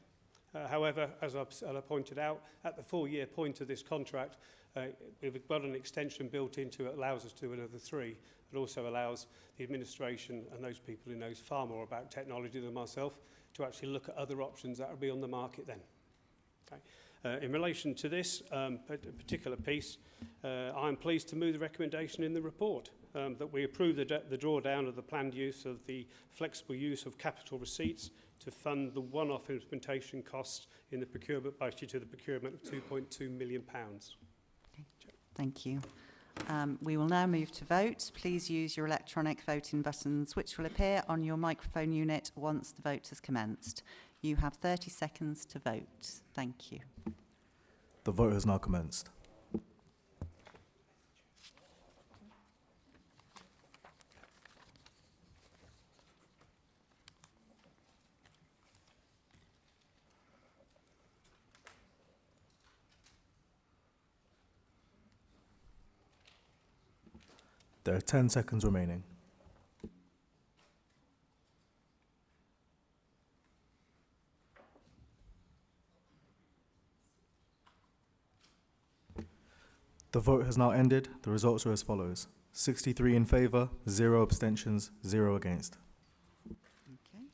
However, as I pointed out, at the 4-year point of this contract, we've got an extension built into it that allows us to do another 3. It also allows the administration and those people who knows far more about technology than myself to actually look at other options that will be on the market then. Okay. In relation to this particular piece, I'm pleased to move the recommendation in the report. that we approve the drawdown of the planned use of the flexible use of capital receipts to fund the one-off implementation costs in the procurement budget to the procurement of £2.2 million. Okay. Thank you. We will now move to vote. Please use your electronic voting buttons, which will appear on your microphone unit once the vote has commenced. You have 30 seconds to vote. Thank you. The vote has now commenced. There are 10 seconds remaining. The vote has now ended. The results are as follows. 63 in favour, 0 abstentions, 0 against. Okay.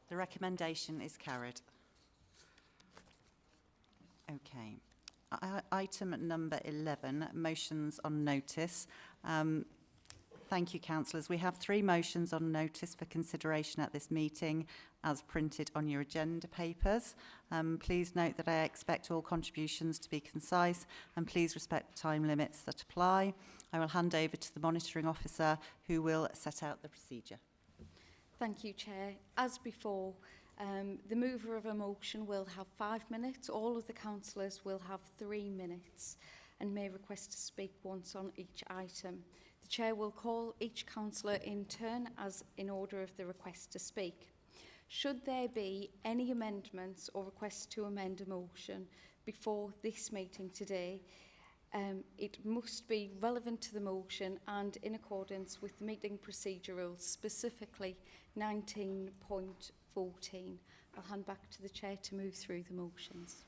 The recommendation is carried. Okay. Item number 11, motions on notice. Thank you, councillors. We have 3 motions on notice for consideration at this meeting as printed on your agenda papers. Please note that I expect all contributions to be concise and please respect the time limits that apply. I will hand over to the monitoring officer who will set out the procedure. Thank you, Chair. As before, the mover of a motion will have 5 minutes. All of the councillors will have 3 minutes and may request to speak once on each item. The Chair will call each councillor in turn as in order of the request to speak. Should there be any amendments or requests to amend a motion before this meeting today, it must be relevant to the motion and in accordance with the meeting procedure rules, specifically 19.14. I'll hand back to the Chair to move through the motions.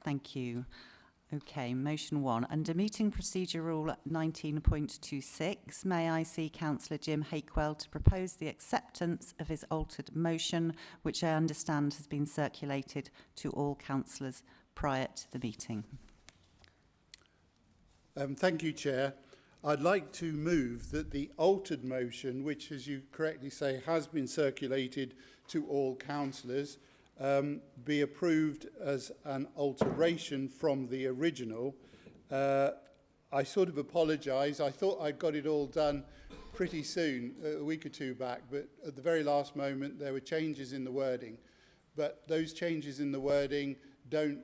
Thank you. Okay, motion 1. Under meeting procedure rule 19.26, may I see Councillor Jim Hakewell to propose the acceptance of his altered motion, which I understand has been circulated to all councillors prior to the meeting. Thank you, Chair. I'd like to move that the altered motion, which, as you correctly say, has been circulated to all councillors, be approved as an alteration from the original. I sort of apologise. I thought I'd got it all done pretty soon, a week or 2 back, but at the very last moment there were changes in the wording. But those changes in the wording don't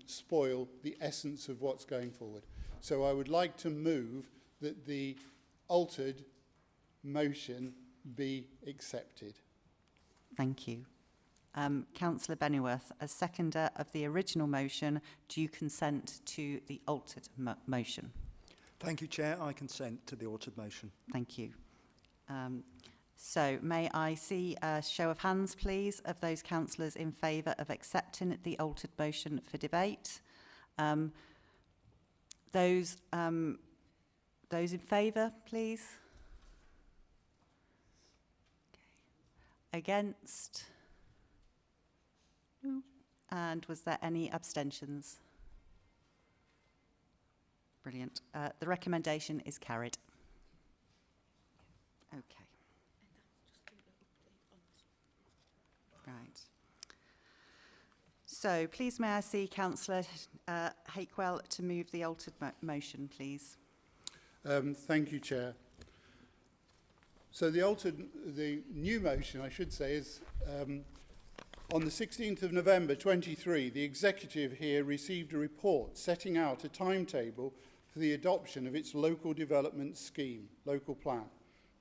spoil the essence of what's going forward. So I would like to move that the altered motion be accepted. Thank you. Councillor Bennyworth, as seconder of the original motion, do you consent to the altered motion? Thank you, Chair. I consent to the altered motion. Thank you. So may I see a show of hands, please, of those councillors in favour of accepting the altered motion for debate? Those in favour, please. Okay. Against? No. And was there any abstentions? Brilliant. The recommendation is carried. Okay. Right. So please may I see Councillor Hakewell to move the altered motion, please. Thank you, Chair. So the new motion, I should say, is on the 16th of November 23, the Executive here received a report setting out a timetable for the adoption of its local development scheme, local plan,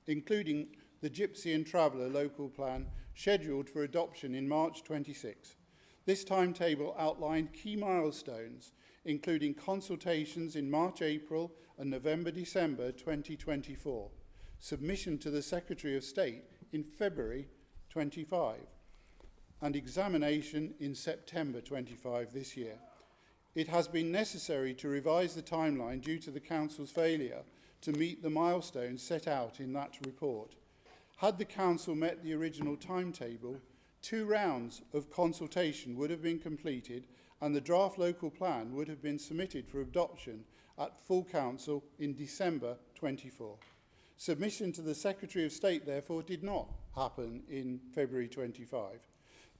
including the Gypsy and Traveller local plan scheduled for adoption in March 26. This timetable outlined key milestones, including consultations in March, April and November, December 2024, submission to the Secretary of State in February 25, and examination in September 25 this year. It has been necessary to revise the timeline due to the Council's failure to meet the milestones set out in that report. Had the Council met the original timetable, 2 rounds of consultation would have been completed and the draft local plan would have been submitted for adoption at full council in December 24. Submission to the Secretary of State, therefore, did not happen in February 25.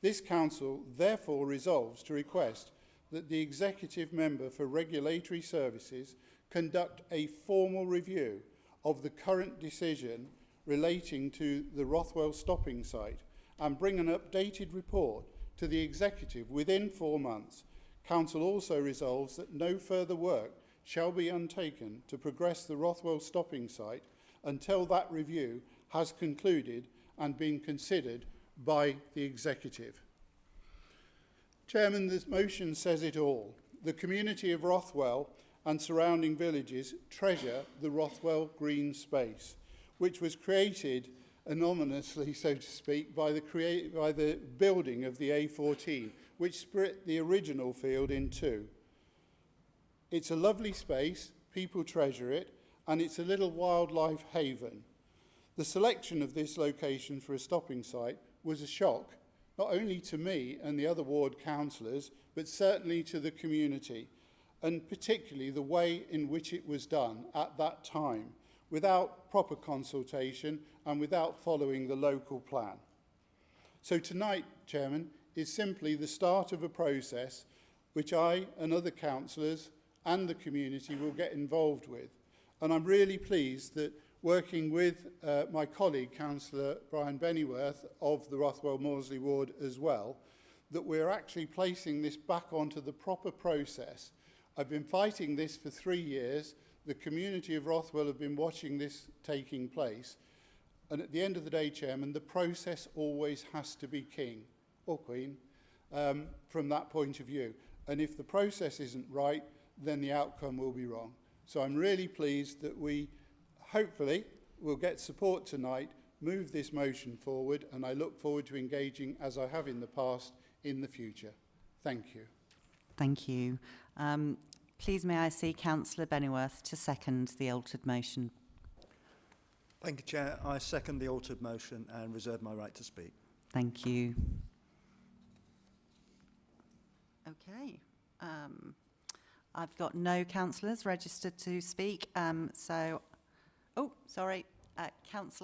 This council therefore resolves to request that the executive member for regulatory services conduct a formal review of the current decision relating to the Rothwell stopping site and bring an updated report to the executive within 4 months. Council also resolves that no further work shall be undertaken to progress the Rothwell stopping site until that review has concluded and been considered by the executive. Chairman, this motion says it all. The community of Rothwell and surrounding villages treasure the Rothwell green space, which was created anonymously, so to speak, by the building of the A14, which split the original field in two. It's a lovely space, people treasure it, and it's a little wildlife haven. The selection of this location for a stopping site was a shock, not only to me and the other ward councillors, but certainly to the community, and particularly the way in which it was done at that time, without proper consultation and without following the local plan. So tonight, Chairman, is simply the start of a process which I and other councillors and the community will get involved with. And I'm really pleased that working with my colleague, Councillor Brian Bennyworth of the Rothwell Maudsley ward as well, that we're actually placing this back onto the proper process. I've been fighting this for 3 years. The community of Rothwell have been watching this taking place. And at the end of the day, Chairman, the process always has to be king or queen from that point of view. And if the process isn't right, then the outcome will be wrong. So I'm really pleased that we hopefully will get support tonight, move this motion forward, and I look forward to engaging, as I have in the past, in the future. Thank you. Thank you. Please may I see Councillor Bennyworth to second the altered motion. Thank you, Chair. I second the altered motion and reserve my right to speak. Thank you. Okay. I've got no councillors registered to speak. Councillor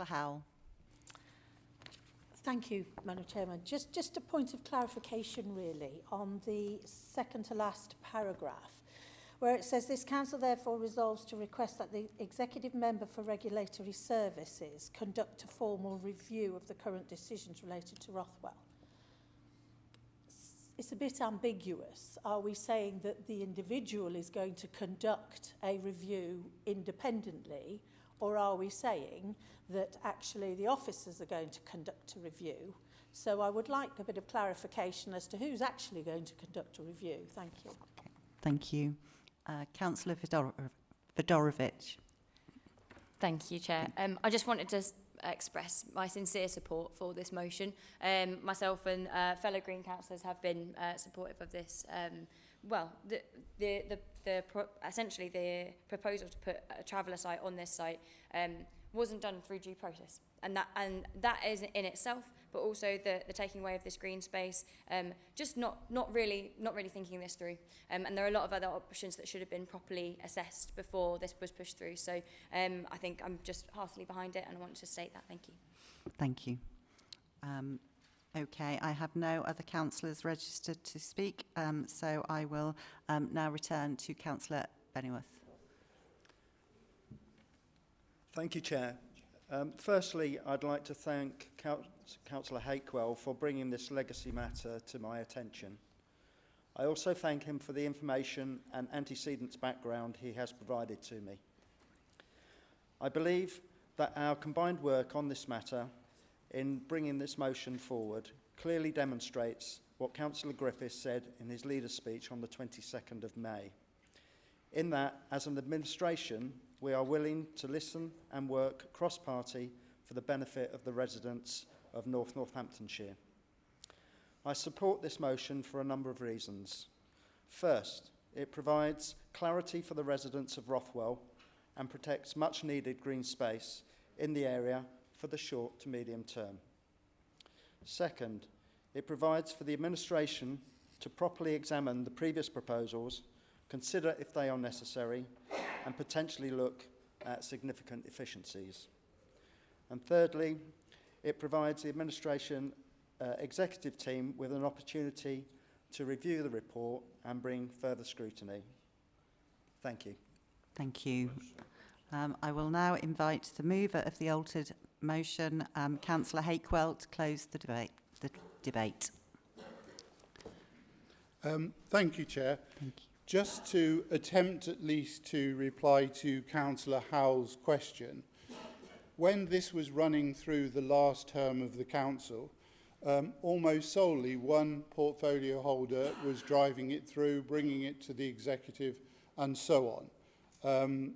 Howell. Thank you, Madam Chairman. Just a point of clarification, really, on the second to last paragraph, where it says, this council therefore resolves to request that the executive member for regulatory services conduct a formal review of the current decisions related to Rothwell. It's a bit ambiguous. Are we saying that the individual is going to conduct a review independently, or are we saying that actually the officers are going to conduct a review? So I would like a bit of clarification as to who's actually going to conduct a review. Thank you. Okay. Thank you. Councillor Fedorovich. Thank you, Chair. I just wanted to express my sincere support for this motion. Myself and fellow Green councillors have been supportive of this. Essentially the proposal to put a traveller site on this site wasn't done through due process, and that is in itself, but also the taking away of this green space, just not really thinking this through, and there are a lot of other options that should have been properly assessed before this was pushed through. So I think I'm just heartily behind it, and I want to state that. Thank you. Thank you. Okay, I have no other councillors registered to speak, so I will now return to Councillor Bennyworth. Thank you, Chair. Firstly, I'd like to thank Councillor Hackwell for bringing this legacy matter to my attention. I also thank him for the information and antecedents background he has provided to me. I believe that our combined work on this matter in bringing this motion forward clearly demonstrates what Councillor Griffiths said in his leader speech on the 22nd of May. In that, as an administration, we are willing to listen and work cross-party for the benefit of the residents of North Northamptonshire. I support this motion for a number of reasons. First, it provides clarity for the residents of Rothwell and protects much-needed green space in the area for the short to medium term. Second, it provides for the administration to properly examine the previous proposals, consider if they are necessary, and potentially look at significant efficiencies. And thirdly, it provides the administration executive team with an opportunity to review the report and bring further scrutiny. Thank you. Thank you. I will now invite the mover of the altered motion, Councillor Hakwell, to close the debate. Thank you, Chair. Thank you. Just to attempt at least to reply to Councillor Howell's question, when this was running through the last term of the council, almost solely one portfolio holder was driving it through, bringing it to the executive and so on.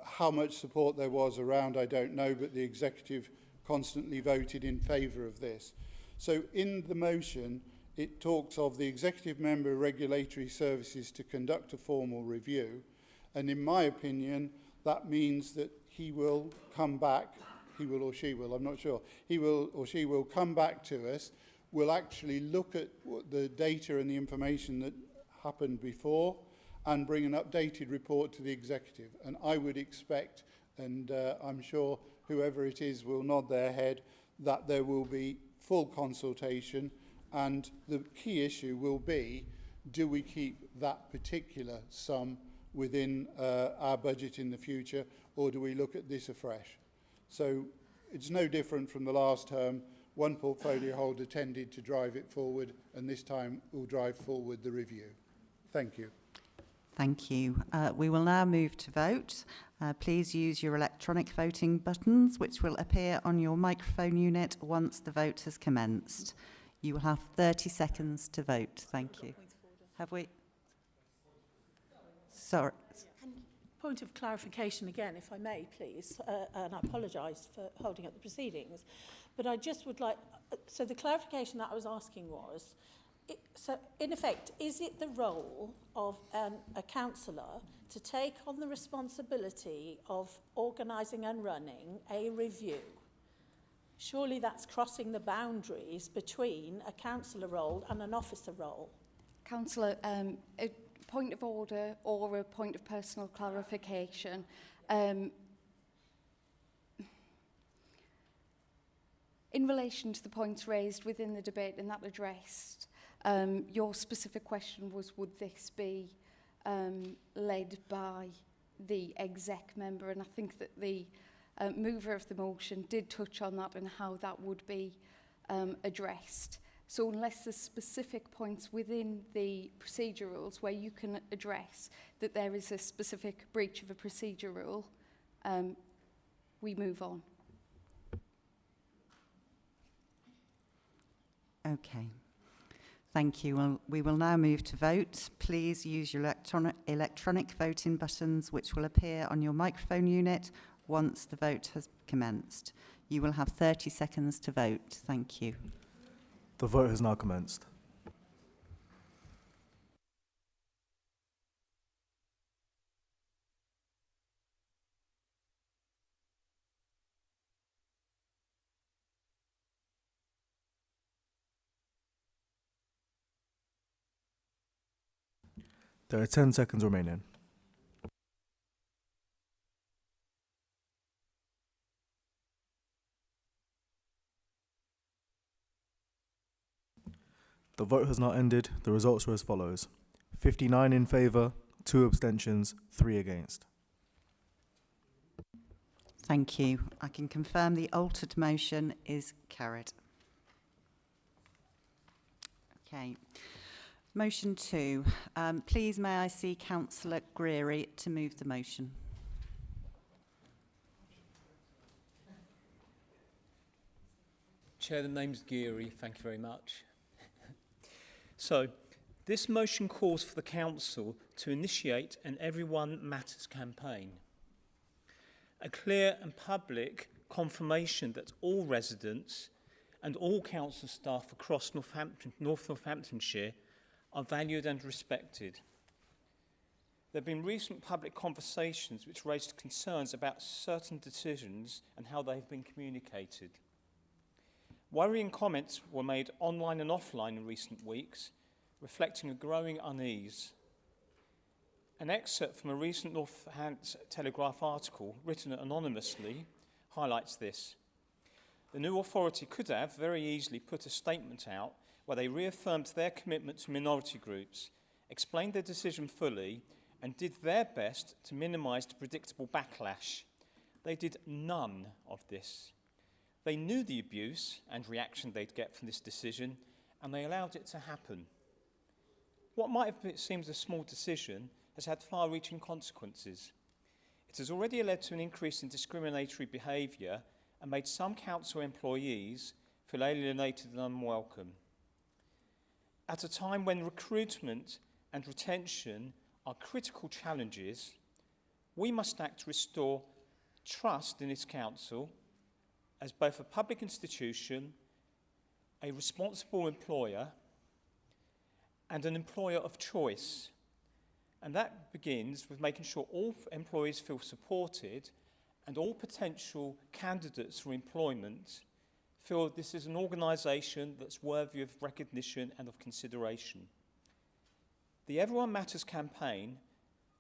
How much support there was around, I don't know, but the executive constantly voted in favour of this. So in the motion, it talks of the executive member of regulatory services to conduct a formal review. And in my opinion, that means that he will come back, he will or she will, I'm not sure, he will or she will come back to us, will actually look at what the data and the information that happened before and bring an updated report to the executive. And I would expect, and I'm sure whoever it is will nod their head, that there will be full consultation. And the key issue will be, do we keep that particular sum within our budget in the future, or do we look at this afresh? So it's no different from the last term. One portfolio holder tended to drive it forward, and this time we'll drive forward the review. Thank you. Thank you. We will now move to vote. Please use your electronic voting buttons, which will appear on your microphone unit once the vote has commenced. You will have 30 seconds to vote. Thank you. Have we? Sorry. Point of clarification again, if I may, please, and I apologise for holding up the proceedings, but I just would like, so the clarification that I was asking was, so in effect, is it the role of a councillor to take on the responsibility of organising and running a review? Surely that's crossing the boundaries between a councillor role and an officer role. Councillor, a point of order or a point of personal clarification. In relation to the points raised within the debate and that addressed, your specific question was, would this be led by the exec member? And I think that the mover of the motion did touch on that and how that would be addressed. So unless there's specific points within the procedure rules where you can address that there is a specific breach of a procedure rule, we move on. Okay. Thank you. Well, we will now move to vote. Please use your electronic voting buttons, which will appear on your microphone unit once the vote has commenced. You will have 30 seconds to vote. Thank you. The vote has now commenced. There are 10 seconds remaining. The vote has now ended. The results are as follows. 59 in favour, 2 abstentions, 3 against. Thank you. I can confirm the altered motion is carried. Okay. Motion 2. Please may I see Councillor Greery to move the motion. Chair, the name's Geary. Thank you very much. So, this motion calls for the Council to initiate an Everyone Matters campaign. A clear and public confirmation that all residents and all council staff across North Northamptonshire are valued and respected. There have been recent public conversations which raised concerns about certain decisions and how they have been communicated. Worrying comments were made online and offline in recent weeks reflecting a growing unease. An excerpt from a recent Northants Telegraph article, written anonymously, highlights this. The new authority could have very easily put a statement out where they reaffirmed their commitment to minority groups, explained their decision fully, and did their best to minimise the predictable backlash. They did none of this. They knew the abuse and reaction they'd get from this decision, and they allowed it to happen. What might have seemed a small decision has had far-reaching consequences. It has already led to an increase in discriminatory behaviour and made some council employees feel alienated and unwelcome. At a time when recruitment and retention are critical challenges, we must act to restore trust in this council as both a public institution, a responsible employer, and an employer of choice. And that begins with making sure all employees feel supported and all potential candidates for employment feel this is an organisation that's worthy of recognition and of consideration. The Everyone Matters campaign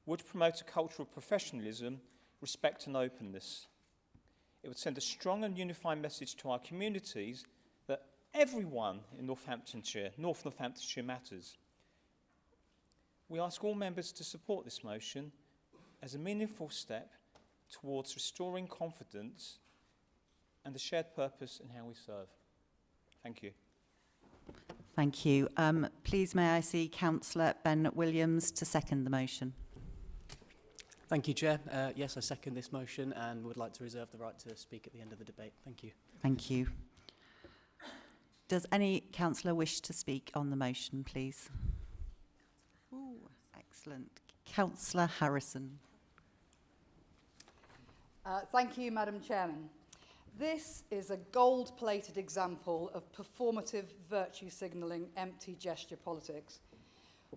would promote a culture of professionalism, respect and openness. It would send a strong and unifying message to our communities that everyone in North Northamptonshire matters. We ask all members to support this motion as a meaningful step towards restoring confidence and the shared purpose in how we serve. Thank you. Thank you. Please may I see Councillor Ben Williams to second the motion. Thank you, Chair. Yes, I second this motion and would like to reserve the right to speak at the end of the debate. Thank you. Thank you. Does any councillor wish to speak on the motion, please? Ooh, excellent. Councillor Harrison. Thank you, Madam Chairman. This is a gold-plated example of performative virtue signalling, empty gesture politics.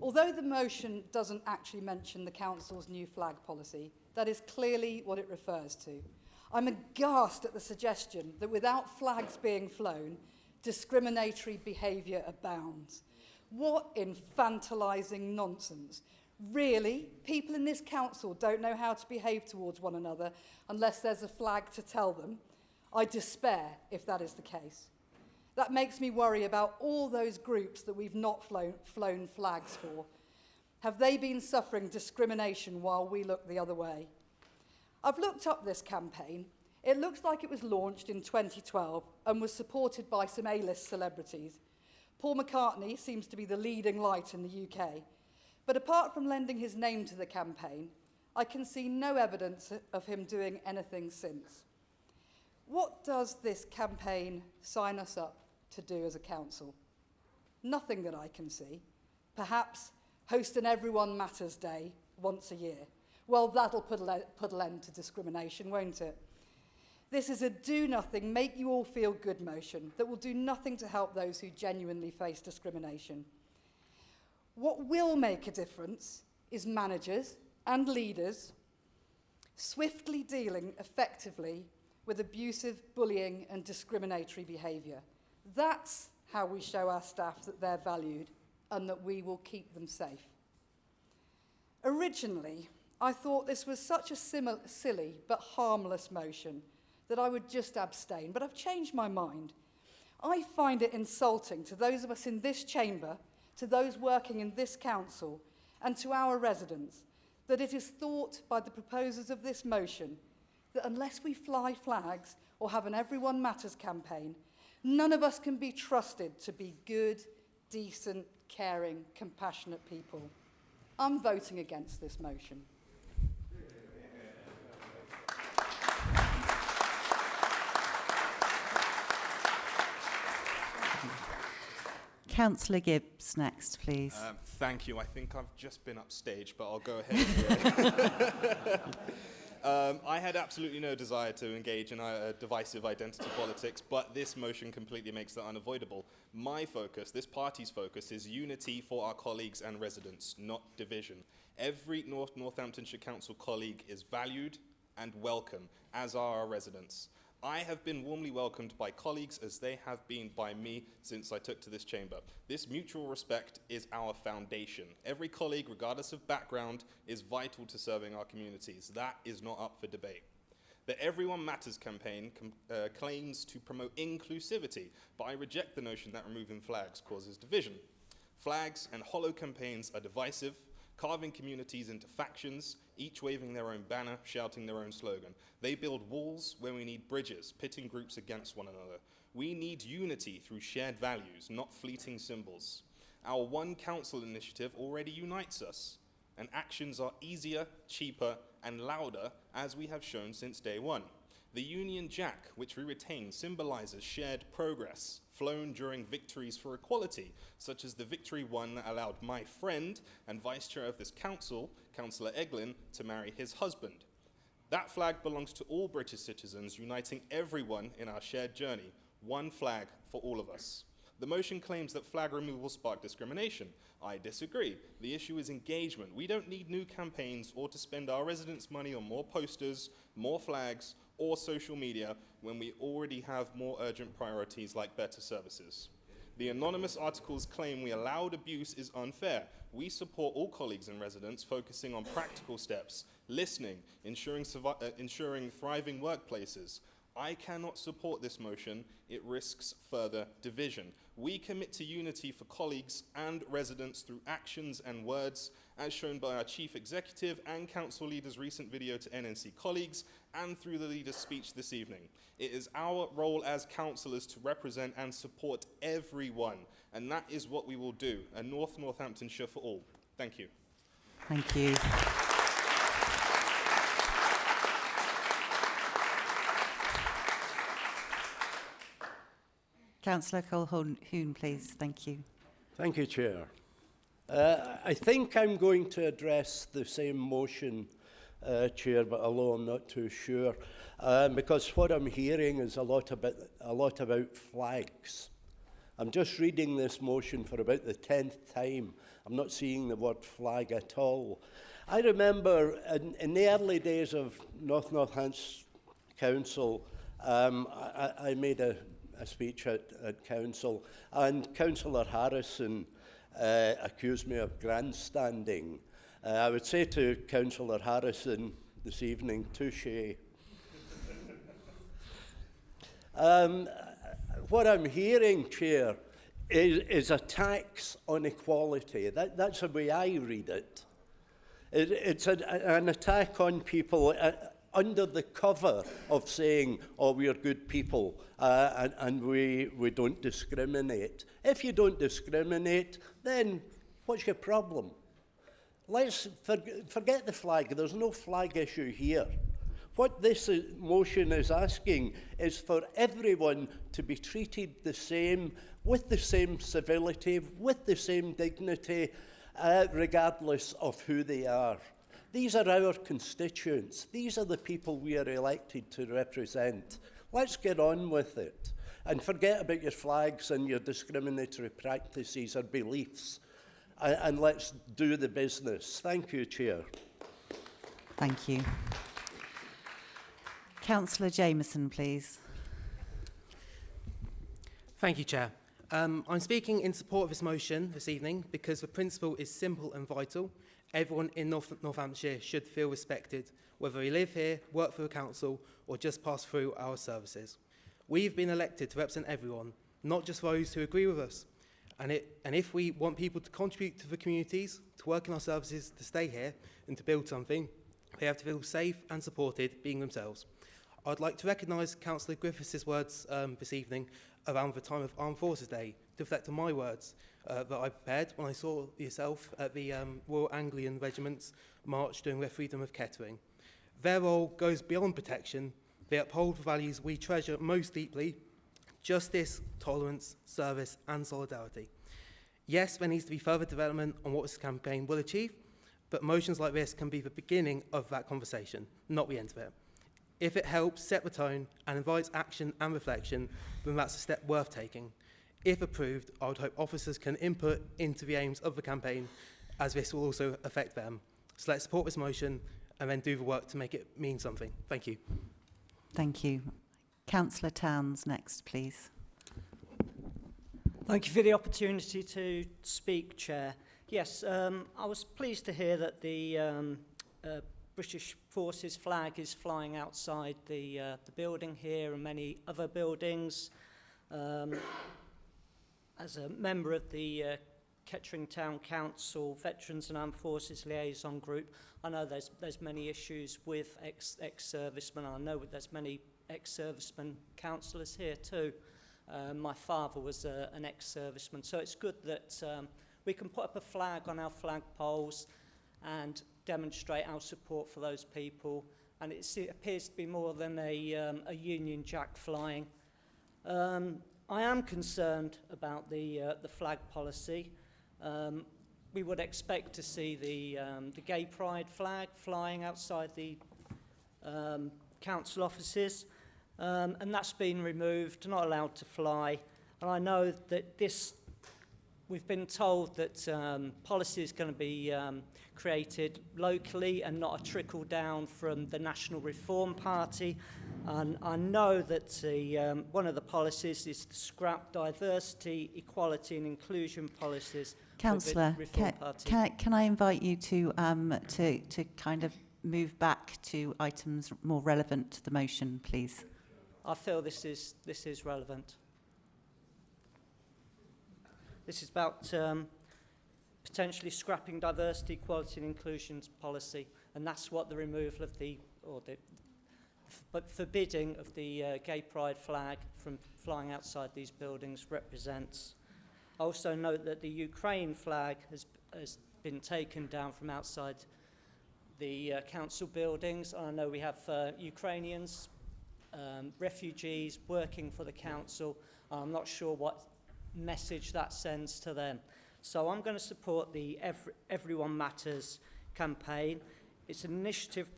Although the motion doesn't actually mention the council's new flag policy, that is clearly what it refers to. I'm aghast at the suggestion that without flags being flown, discriminatory behaviour abounds. What infantilising nonsense. Really, people in this council don't know how to behave towards one another unless there's a flag to tell them. I despair if that is the case. That makes me worry about all those groups that we've not flown flags for. Have they been suffering discrimination while we look the other way? I've looked up this campaign. It looks like it was launched in 2012 and was supported by some A-list celebrities. Paul McCartney seems to be the leading light in the UK. But apart from lending his name to the campaign, I can see no evidence of him doing anything since. What does this campaign sign us up to do as a council? Nothing that I can see. Perhaps host an Everyone Matters Day once a year. Well, that'll put an end to discrimination, won't it? This is a do-nothing, make-you-all-feel-good motion that will do nothing to help those who genuinely face discrimination. What will make a difference is managers and leaders swiftly dealing effectively with abusive, bullying and discriminatory behaviour. That's how we show our staff that they're valued and that we will keep them safe. Originally, I thought this was such a silly but harmless motion that I would just abstain, but I've changed my mind. I find it insulting to those of us in this chamber, to those working in this council, and to our residents, that it is thought by the proposers of this motion that unless we fly flags or have an Everyone Matters campaign, none of us can be trusted to be good, decent, caring, compassionate people. I'm voting against this motion. Councillor Gibbs next, please. Thank you. I think I've just been upstaged, but I'll go ahead. I had absolutely no desire to engage in a divisive identity politics, but this motion completely makes that unavoidable. My focus, this party's focus, is unity for our colleagues and residents, not division. Every Northamptonshire Council colleague is valued and welcome, as are our residents. I have been warmly welcomed by colleagues as they have been by me since I took to this chamber. This mutual respect is our foundation. Every colleague, regardless of background, is vital to serving our communities. That is not up for debate. The Everyone Matters campaign claims to promote inclusivity, but I reject the notion that removing flags causes division. Flags and hollow campaigns are divisive, carving communities into factions, each waving their own banner, shouting their own slogan. They build walls where we need bridges, pitting groups against one another. We need unity through shared values, not fleeting symbols. Our One Council initiative already unites us, and actions are easier, cheaper, and louder, as we have shown since day one. The Union Jack, which we retain, symbolizes shared progress, flown during victories for equality, such as the victory one that allowed my friend and vice chair of this council, Councillor Eglin, to marry his husband. That flag belongs to all British citizens, uniting everyone in our shared journey. One flag for all of us. The motion claims that flag removal sparked discrimination. I disagree. The issue is engagement. We don't need new campaigns or to spend our residents' money on more posters, more flags, or social media when we already have more urgent priorities like better services. The anonymous article's claim we allowed abuse is unfair. We support all colleagues and residents focusing on practical steps, listening, ensuring thriving workplaces. I cannot support this motion. It risks further division. We commit to unity for colleagues and residents through actions and words, as shown by our Chief Executive and Council Leader's recent video to NNC colleagues, and through the Leader's speech this evening. It is our role as councillors to represent and support everyone, and that is what we will do. A North Northamptonshire for all. Thank you. Thank you. Councillor Colquhoun, please. Thank you. Thank you, Chair. I think I'm going to address the same motion, Chair, but although I'm not too sure, because what I'm hearing is a lot about flags. I'm just reading this motion for about the 10th time. I'm not seeing the word flag at all. I remember in the early days of North Northampton Council, I made a speech at Council, and Councillor Harrison accused me of grandstanding. I would say to Councillor Harrison this evening, touché. What I'm hearing, Chair, is attacks on equality. That's the way I read it. It's an attack on people under the cover of saying, oh, we are good people and we don't discriminate. If you don't discriminate, then what's your problem? Let's forget the flag. There's no flag issue here. What this motion is asking is for everyone to be treated the same, with the same civility, with the same dignity, regardless of who they are. These are our constituents. These are the people we are elected to represent. Let's get on with it. And forget about your flags and your discriminatory practices or beliefs. And let's do the business. Thank you, Chair. Thank you. Councillor Jameson, please. Thank you, Chair. I'm speaking in support of this motion this evening because the principle is simple and vital. Everyone in Northamptonshire should feel respected, whether we live here, work for the council, or just pass through our services. We've been elected to represent everyone, not just those who agree with us. And if we want people to contribute to the communities, to work in our services, to stay here, and to build something, they have to feel safe and supported being themselves. I'd like to recognise Councillor Griffiths' words this evening around the time of Armed Forces Day, to reflect on my words that I prepared when I saw yourself at the Royal Anglian Regiment's march during their Freedom of Kettering. Their role goes beyond protection. They uphold the values we treasure most deeply: justice, tolerance, service and solidarity. Yes, there needs to be further development on what this campaign will achieve, but motions like this can be the beginning of that conversation, not the end of it. If it helps set the tone and invites action and reflection, then that's a step worth taking. If approved, I would hope officers can input into the aims of the campaign, as this will also affect them. So let's support this motion and then do the work to make it mean something. Thank you. Thank you. Councillor Towns next, please. Thank you for the opportunity to speak, Chair. Yes, I was pleased to hear that the British Forces flag is flying outside the building here and many other buildings. As a member of the Kettering Town Council Veterans and Armed Forces Liaison Group, I know there's many issues with ex-servicemen. I know there's many ex-servicemen councillors here too. My father was an ex-serviceman, so it's good that we can put up a flag on our flagpoles and demonstrate our support for those people. And it appears to be more than a Union Jack flying. I am concerned about the flag policy. We would expect to see the Gay Pride flag flying outside the council offices, and that's been removed, not allowed to fly. And I know that we've been told that policy is going to be created locally and not a trickle down from the National Reform Party. And I know that one of the policies is to scrap diversity, equality and inclusion policies. Councillor, can I invite you to kind of move back to items more relevant to the motion, please? I feel this is relevant. This is about potentially scrapping diversity, equality and inclusion policy, and that's what the removal of but forbidding of the Gay Pride flag from flying outside these buildings represents. I also note that the Ukraine flag has been taken down from outside the council buildings. I know we have Ukrainians, refugees working for the council. I'm not sure what message that sends to them. So I'm going to support the Everyone Matters campaign. It's an initiative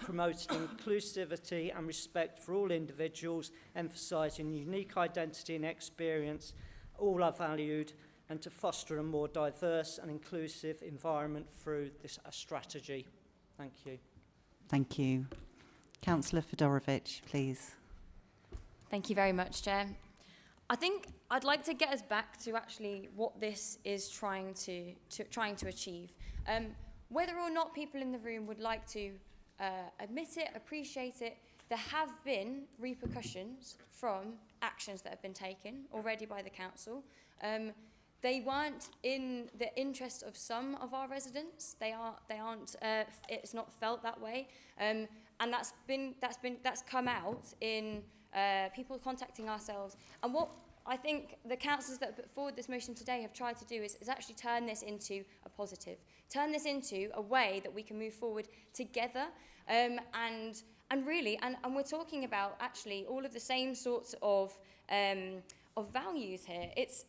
promoting inclusivity and respect for all individuals, emphasising unique identity and experience. All are valued, and to foster a more diverse and inclusive environment through this strategy. Thank you. Thank you. Councillor Fedorovich, please. Thank you very much, Chair. I think I'd like to get us back to actually what this is trying to achieve. Whether or not people in the room would like to admit it, appreciate it, there have been repercussions from actions that have been taken already by the council. They weren't in the interest of some of our residents. They aren't. It's not felt that way, and that's come out in people contacting ourselves. And what I think the councillors that put forward this motion today have tried to do is actually turn this into a positive, turn this into a way that we can move forward together, and really, and we're talking about actually all of the same sorts of values here. It's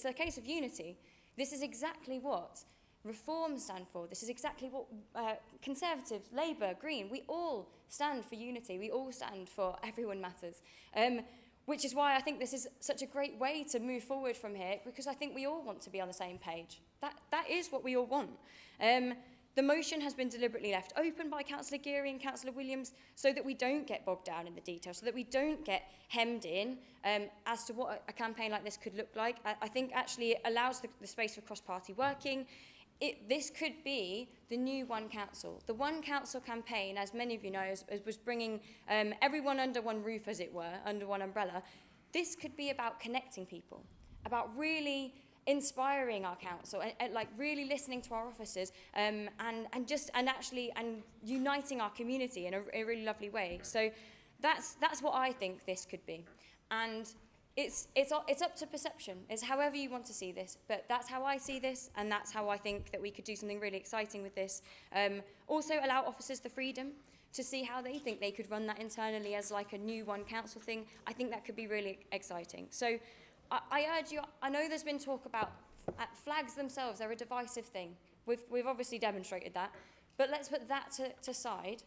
a case of unity. This is exactly what Reform stand for. This is exactly what Conservatives, Labour, Green, we all stand for unity. We all stand for Everyone Matters. Which is why I think this is such a great way to move forward from here, because I think we all want to be on the same page. That is what we all want. The motion has been deliberately left open by Councillor Geary and Councillor Williams so that we don't get bogged down in the details, so that we don't get hemmed in as to what a campaign like this could look like. I think actually it allows the space for cross-party working. This could be the new One Council. The One Council campaign, as many of you know, was bringing everyone under one roof, as it were, under one umbrella. This could be about connecting people, about really inspiring our council and like really listening to our officers and uniting our community in a really lovely way. So that's what I think this could be. And it's up to perception. It's however you want to see this, but that's how I see this, and that's how I think that we could do something really exciting with this. Also allow officers the freedom to see how they think they could run that internally as like a new One Council thing. I think that could be really exciting. So I urge you, I know there's been talk about flags themselves, they're a divisive thing. We've obviously demonstrated that, but let's put that to side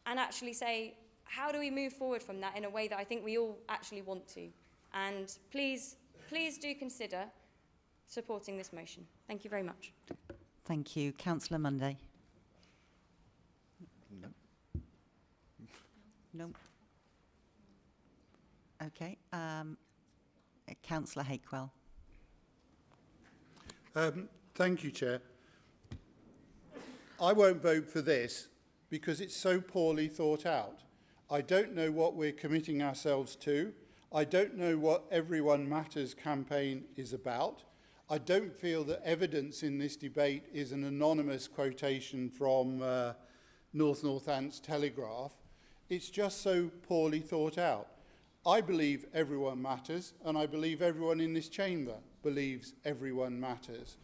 and actually say, how do we move forward from that in a way that I think we all actually want to? And please do consider supporting this motion. Thank you very much. Thank you. Councillor Munday. No. No. Okay. Councillor Hakewell. Thank you, Chair. I won't vote for this because it's so poorly thought out. I don't know what we're committing ourselves to. I don't know what Everyone Matters campaign is about. I don't feel that evidence in this debate is an anonymous quotation from North Northants Telegraph. It's just so poorly thought out. I believe everyone matters, and I believe everyone in this chamber believes everyone matters.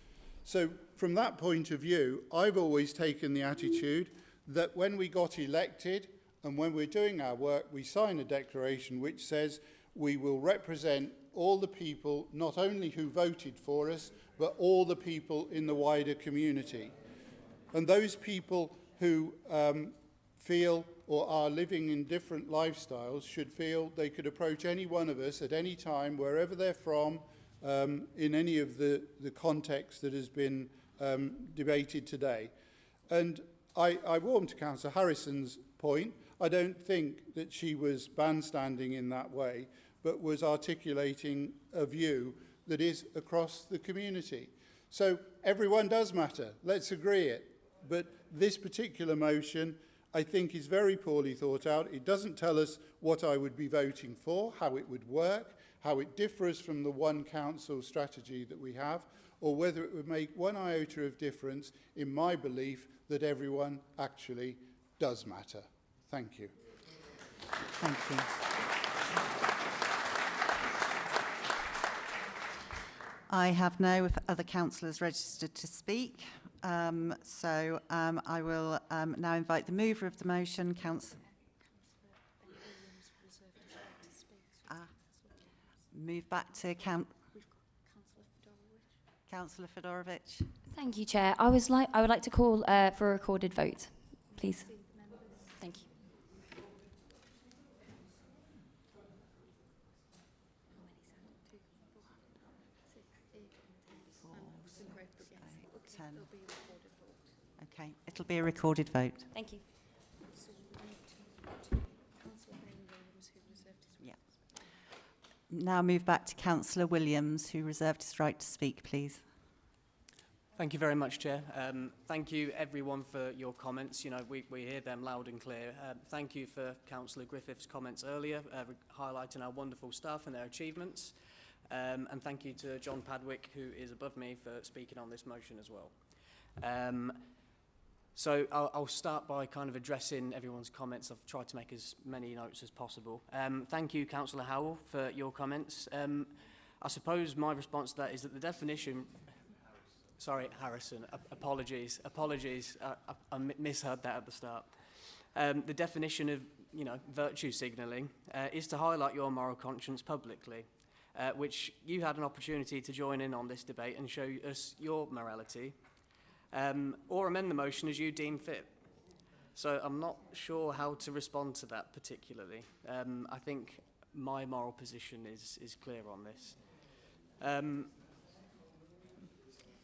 So from that point of view, I've always taken the attitude that when we got elected and when we're doing our work, we sign a declaration which says we will represent all the people, not only who voted for us, but all the people in the wider community. And those people who feel or are living in different lifestyles should feel they could approach any one of us at any time, wherever they're from, in any of the context that has been debated today. And I warm to Councillor Harrison's point. I don't think that she was bandstanding in that way, but was articulating a view that is across the community. So everyone does matter, let's agree it. But this particular motion, I think, is very poorly thought out. It doesn't tell us what I would be voting for, how it would work, how it differs from the one council strategy that we have, or whether it would make one iota of difference in my belief that everyone actually does matter. Thank you. Thank you. I have no other councillors registered to speak. I will now invite the mover of the motion, move back to Councillor Fedorovich. Thank you, Chair. I would like to call for a recorded vote, please. Thank you. Okay, it'll be a recorded vote. Thank you. Yeah. Now move back to Councillor Williams, who reserved his right to speak, please. Thank you very much, Chair. Thank you, everyone, for your comments. You know, we hear them loud and clear. Thank you for Councillor Griffith's comments earlier, highlighting our wonderful staff and their achievements. And thank you to John Padwick, who is above me, for speaking on this motion as well. So I'll start by kind of addressing everyone's comments. I've tried to make as many notes as possible. Thank you, Councillor Howell, for your comments. I suppose my response to that is that the definition... Sorry, Harrison, apologies. I misheard that at the start. The definition of, virtue signalling is to highlight your moral conscience publicly, which you had an opportunity to join in on this debate and show us your morality, or amend the motion as you deem fit. So I'm not sure how to respond to that particularly. I think my moral position is clear on this.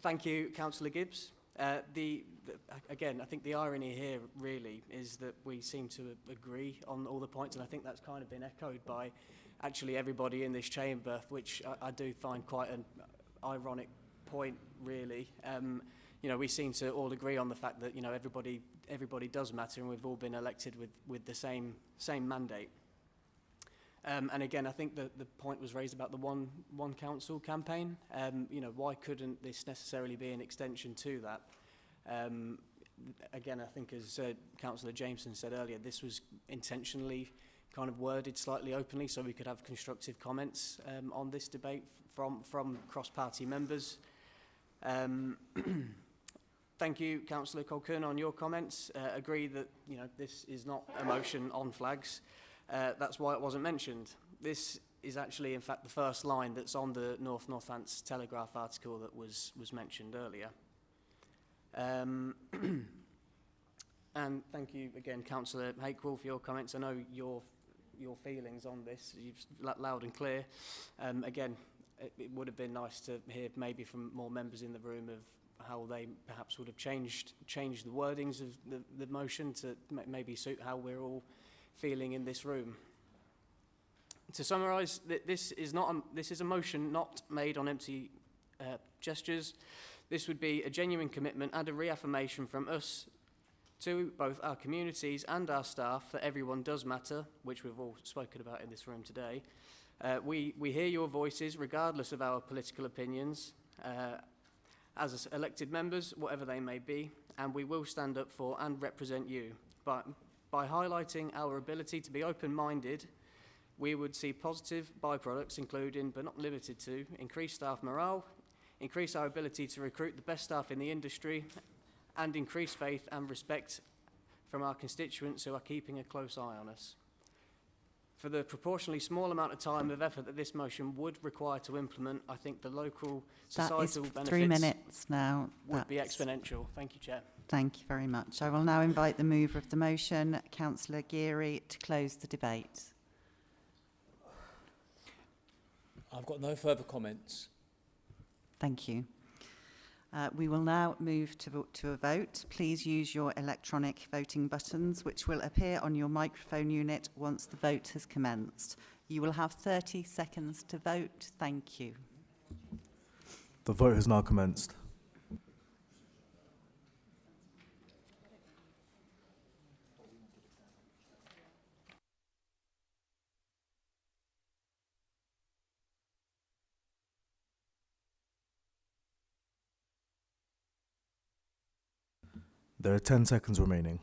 Thank you, Councillor Gibbs. Again, I think the irony here really is that we seem to agree on all the points, and I think that's kind of been echoed by actually everybody in this chamber, which I do find quite an ironic point, really. We seem to all agree on the fact that everybody does matter, and we've all been elected with the same mandate. And again, I think the point was raised about the one council campaign. Why couldn't this necessarily be an extension to that? Again, I think as Councillor Jameson said earlier, this was intentionally kind of worded slightly openly so we could have constructive comments on this debate from cross-party members. Thank you, Councillor Colquhoun, on your comments. Agree that this is not a motion on flags. That's why it wasn't mentioned. This is actually, in fact, the first line that's on the North Northants Telegraph article that was mentioned earlier. And thank you again, Councillor Hakewell, for your comments. I know your feelings on this, you've loud and clear. Again, it would have been nice to hear maybe from more members in the room of how they perhaps would have changed the wordings of the motion to maybe suit how we're all feeling in this room. To summarise, this is a motion not made on empty gestures. This would be a genuine commitment and a reaffirmation from us to both our communities and our staff that everyone does matter, which we've all spoken about in this room today. We hear your voices regardless of our political opinions as elected members, whatever they may be, and we will stand up for and represent you. But by highlighting our ability to be open-minded, we would see positive byproducts, including, but not limited to, increased staff morale, increase our ability to recruit the best staff in the industry, and increase faith and respect from our constituents who are keeping a close eye on us. For the proportionally small amount of time of effort that this motion would require to implement, I think the local societal benefits 3 minutes now. would be exponential. Thank you, Chair. Thank you very much. I will now invite the mover of the motion, Councillor Geary, to close the debate. I've got no further comments. Thank you. We will now move to a vote. Please use your electronic voting buttons, which will appear on your microphone unit once the vote has commenced. You will have 30 seconds to vote. Thank you. The vote has now commenced. There are 10 seconds remaining.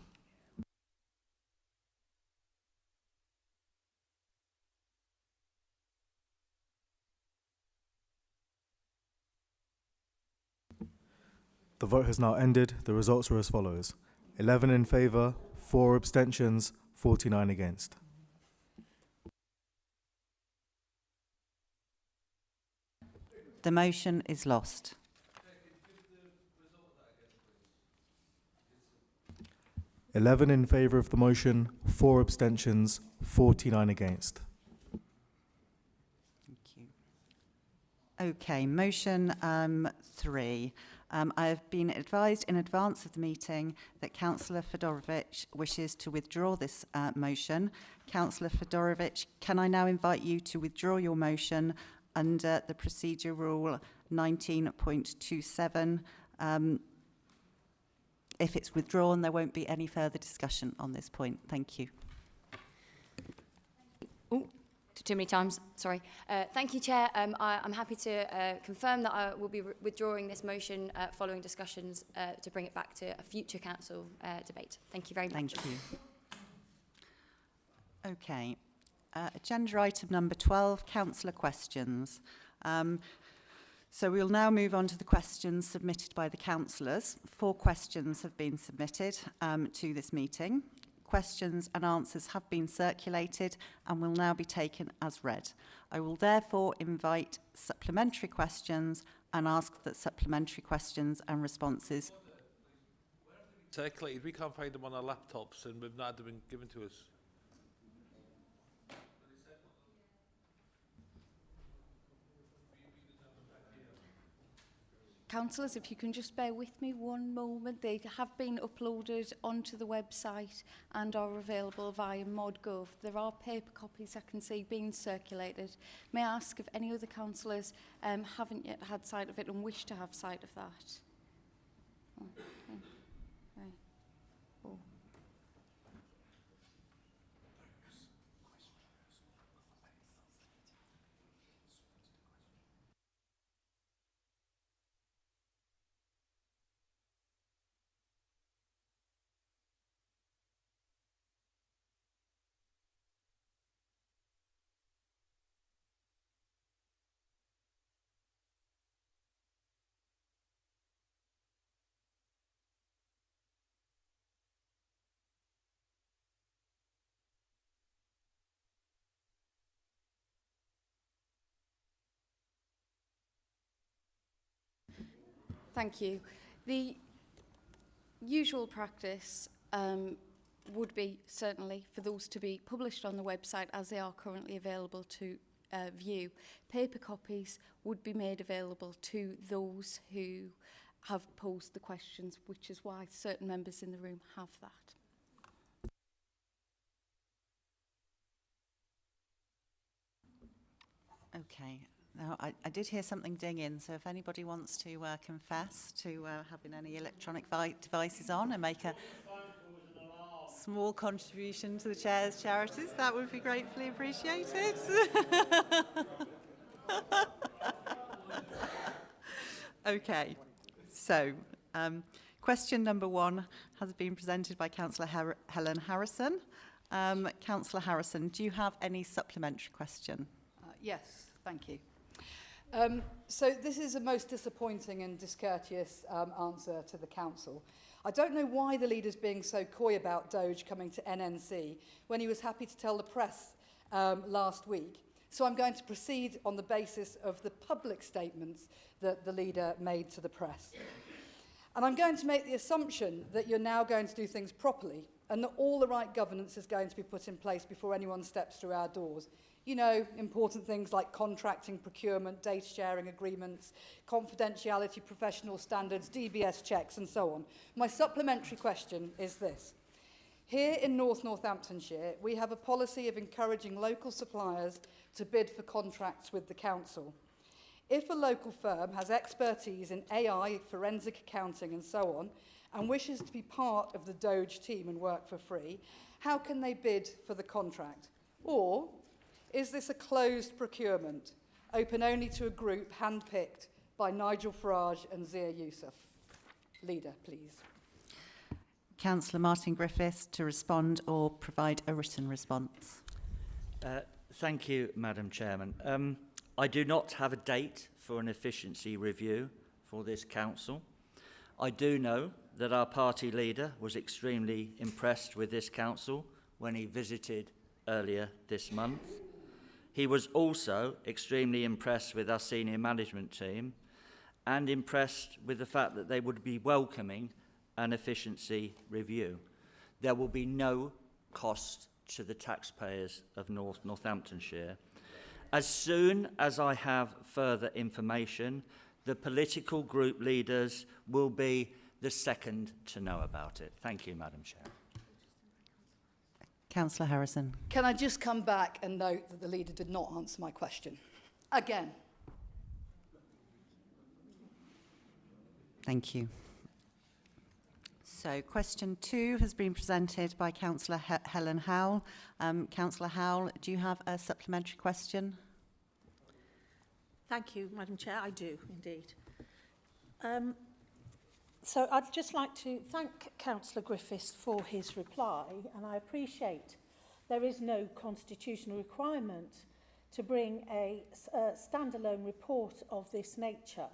The vote has now ended. The results are as follows: 11 in favour, 4 abstentions, 49 against. The motion is lost. 11 in favour of the motion, 4 abstentions, 49 against. Thank you. Okay, motion 3. I have been advised in advance of the meeting that Councillor Fedorovich wishes to withdraw this motion. Councillor Fedorovich, can I now invite you to withdraw your motion under the procedure rule 19.27? If it's withdrawn, there won't be any further discussion on this point. Thank you. Oh, too many times, sorry. Thank you, Chair. I'm happy to confirm that I will be withdrawing this motion following discussions to bring it back to a future council debate. Thank you very much. Thank you. Okay. Agenda item number 12, councillor questions. So we'll now move on to the questions submitted by the councillors. 4 questions have been submitted to this meeting. Questions and answers have been circulated and will now be taken as read. I will therefore invite supplementary questions and ask that supplementary questions and responses... Circulated, we can't find them on our laptops and we've not had them given to us. Councillors, if you can just bear with me one moment. They have been uploaded onto the website and are available via ModGov. There are paper copies I can see being circulated. May I ask if any other councillors haven't yet had sight of it and wish to have sight of that? Oh, okay. Right. Oh. Thank you. The usual practice would be certainly for those to be published on the website as they are currently available to view. Paper copies would be made available to those who have posed the questions, which is why certain members in the room have that. Okay. Now, I did hear something ding in, so if anybody wants to confess to having any electronic devices on and make a small contribution to the chair's charities, that would be gratefully appreciated. Okay, so question number 1 has been presented by Councillor Helen Harrison. Councillor Harrison, do you have any supplementary question? Yes, thank you. So this is a most disappointing and discourteous answer to the council. I don't know why the leader's being so coy about Doge coming to NNC when he was happy to tell the press last week. So I'm going to proceed on the basis of the public statements that the leader made to the press. And I'm going to make the assumption that you're now going to do things properly and that all the right governance is going to be put in place before anyone steps through our doors. You know, important things like contracting, procurement, data sharing agreements, confidentiality, professional standards, DBS checks, and so on. My supplementary question is this. Here in Northamptonshire, we have a policy of encouraging local suppliers to bid for contracts with the council. If a local firm has expertise in AI, forensic accounting, and so on, and wishes to be part of the Doge team and work for free, how can they bid for the contract? Or is this a closed procurement, open only to a group handpicked by Nigel Farage and Zia Youssef? Leader, please. Councillor Martin Griffiths to respond or provide a written response. Thank you, Madam Chairman. I do not have a date for an efficiency review for this council. I do know that our party leader was extremely impressed with this council when he visited earlier this month. He was also extremely impressed with our senior management team and impressed with the fact that they would be welcoming an efficiency review. There will be no cost to the taxpayers of Northamptonshire. As soon as I have further information, the political group leaders will be the second to know about it. Thank you, Madam Chair. Councillor Harrison. Can I just come back and note that the leader did not answer my question? Again. Thank you. So question 2 has been presented by Councillor Helen Howell. Councillor Howell, do you have a supplementary question? Thank you, Madam Chair. I do, indeed. So I'd just like to thank Councillor Griffiths for his reply, and I appreciate there is no constitutional requirement to bring a standalone report of this nature.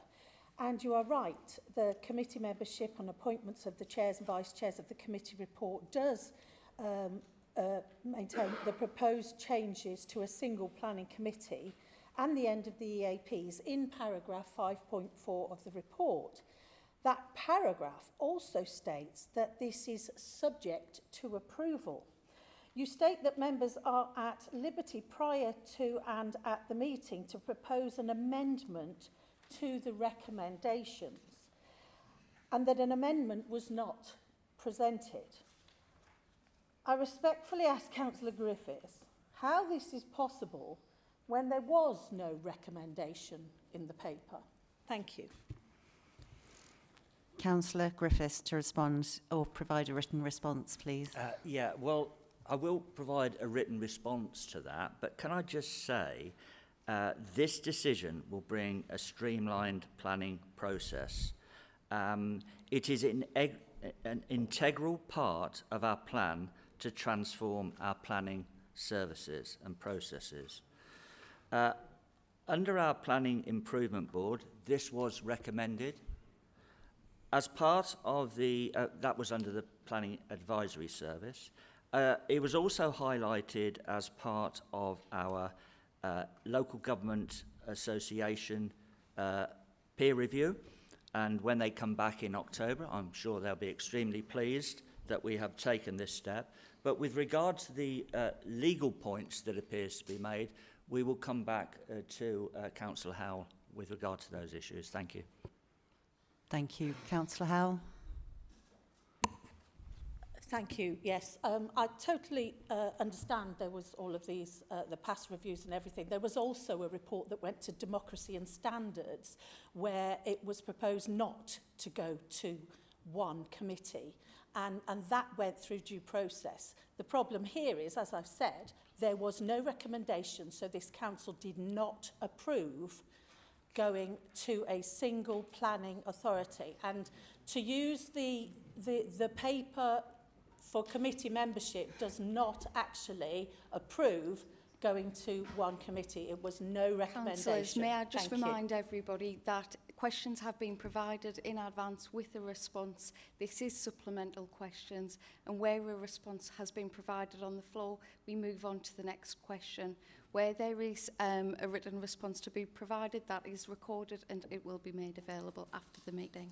And you are right, the committee membership and appointments of the chairs and vice chairs of the committee report does maintain the proposed changes to a single planning committee and the end of the EAPs in paragraph 5.4 of the report. That paragraph also states that this is subject to approval. You state that members are at liberty prior to and at the meeting to propose an amendment to the recommendations, and that an amendment was not presented. I respectfully ask Councillor Griffiths how this is possible when there was no recommendation in the paper. Thank you. Councillor Griffiths to respond or provide a written response, please. Yeah, well, I will provide a written response to that, but can I just say this decision will bring a streamlined planning process. It is an integral part of our plan to transform our planning services and processes. Under our Planning Improvement Board, this was recommended. As part of the, that was under the Planning Advisory Service. It was also highlighted as part of our Local Government Association peer review, and when they come back in October, I'm sure they'll be extremely pleased that we have taken this step. But with regard to the legal points that appears to be made, we will come back to Councillor Howell with regard to those issues. Thank you. Thank you. Councillor Howell. Thank you. Yes, I totally understand there was all of these, the past reviews and everything. There was also a report that went to Democracy and Standards where it was proposed not to go to one committee, and that went through due process. The problem here is, as I've said, there was no recommendation, so this council did not approve going to a single planning authority. And to use the paper for committee membership does not actually approve going to one committee. It was no recommendation. Councillors, may I just Thank you. remind everybody that questions have been provided in advance with a response. This is supplemental questions, and where a response has been provided on the floor, we move on to the next question. Where there is a written response to be provided, that is recorded and it will be made available after the meeting.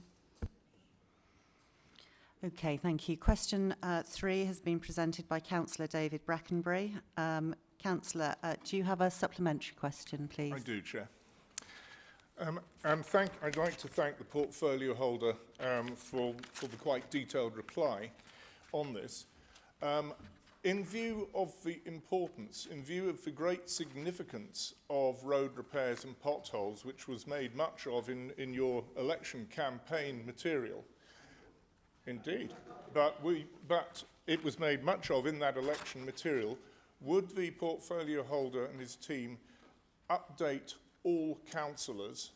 Okay, thank you. Question 3 has been presented by Councillor David Brackenbury. Councillor, do you have a supplementary question, please? I do, Chair. I'd like to thank the portfolio holder for the quite detailed reply on this. In view of the importance, in view of the great significance of road repairs and potholes, which was made much of in your election campaign material, indeed, but it was made much of in that election material, would the portfolio holder and his team update all councillors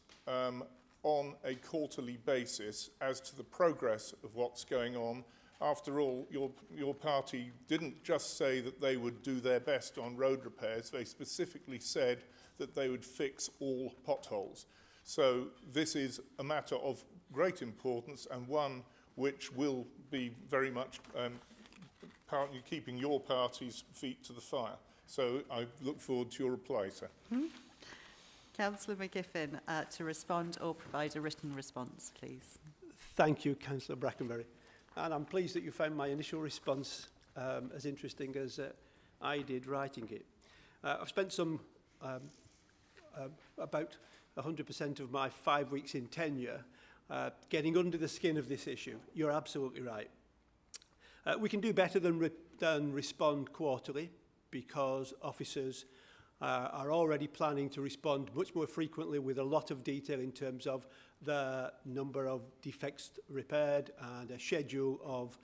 on a quarterly basis as to the progress of what's going on? After all, your party didn't just say that they would do their best on road repairs, they specifically said that they would fix all potholes. So this is a matter of great importance and one which will be very much keeping your party's feet to the fire. So I look forward to your reply, sir. Councillor McGiffin, to respond or provide a written response, please. Thank you, Councillor Brackenbury. And I'm pleased that you found my initial response as interesting as I did writing it. I've spent about 100% of my 5 weeks in tenure getting under the skin of this issue. You're absolutely right. We can do better than respond quarterly, because officers are already planning to respond much more frequently with a lot of detail in terms of the number of defects repaired and a schedule of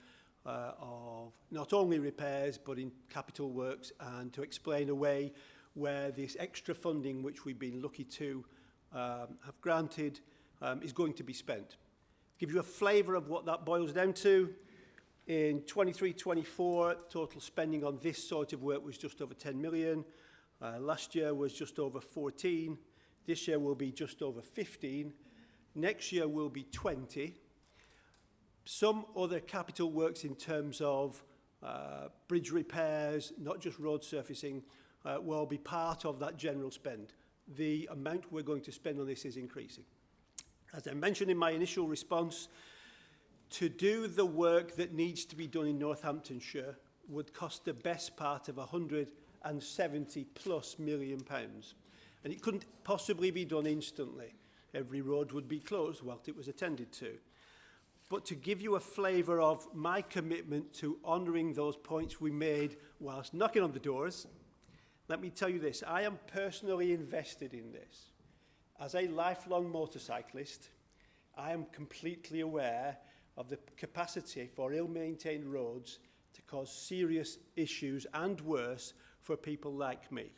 not only repairs but in capital works, and to explain away where this extra funding which we've been lucky to have granted is going to be spent. Give you a flavour of what that boils down to. In 23-24, total spending on this sort of work was just over 10 million. Last year was just over 14. This year will be just over 15. Next year will be 20. Some other capital works in terms of bridge repairs, not just road surfacing, will be part of that general spend. The amount we're going to spend on this is increasing. As I mentioned in my initial response, to do the work that needs to be done in Northamptonshire would cost the best part of £170+ million. And it couldn't possibly be done instantly. Every road would be closed whilst it was attended to. But to give you a flavour of my commitment to honouring those points we made whilst knocking on the doors, let me tell you this. I am personally invested in this. As a lifelong motorcyclist, I am completely aware of the capacity for ill-maintained roads to cause serious issues and worse for people like me.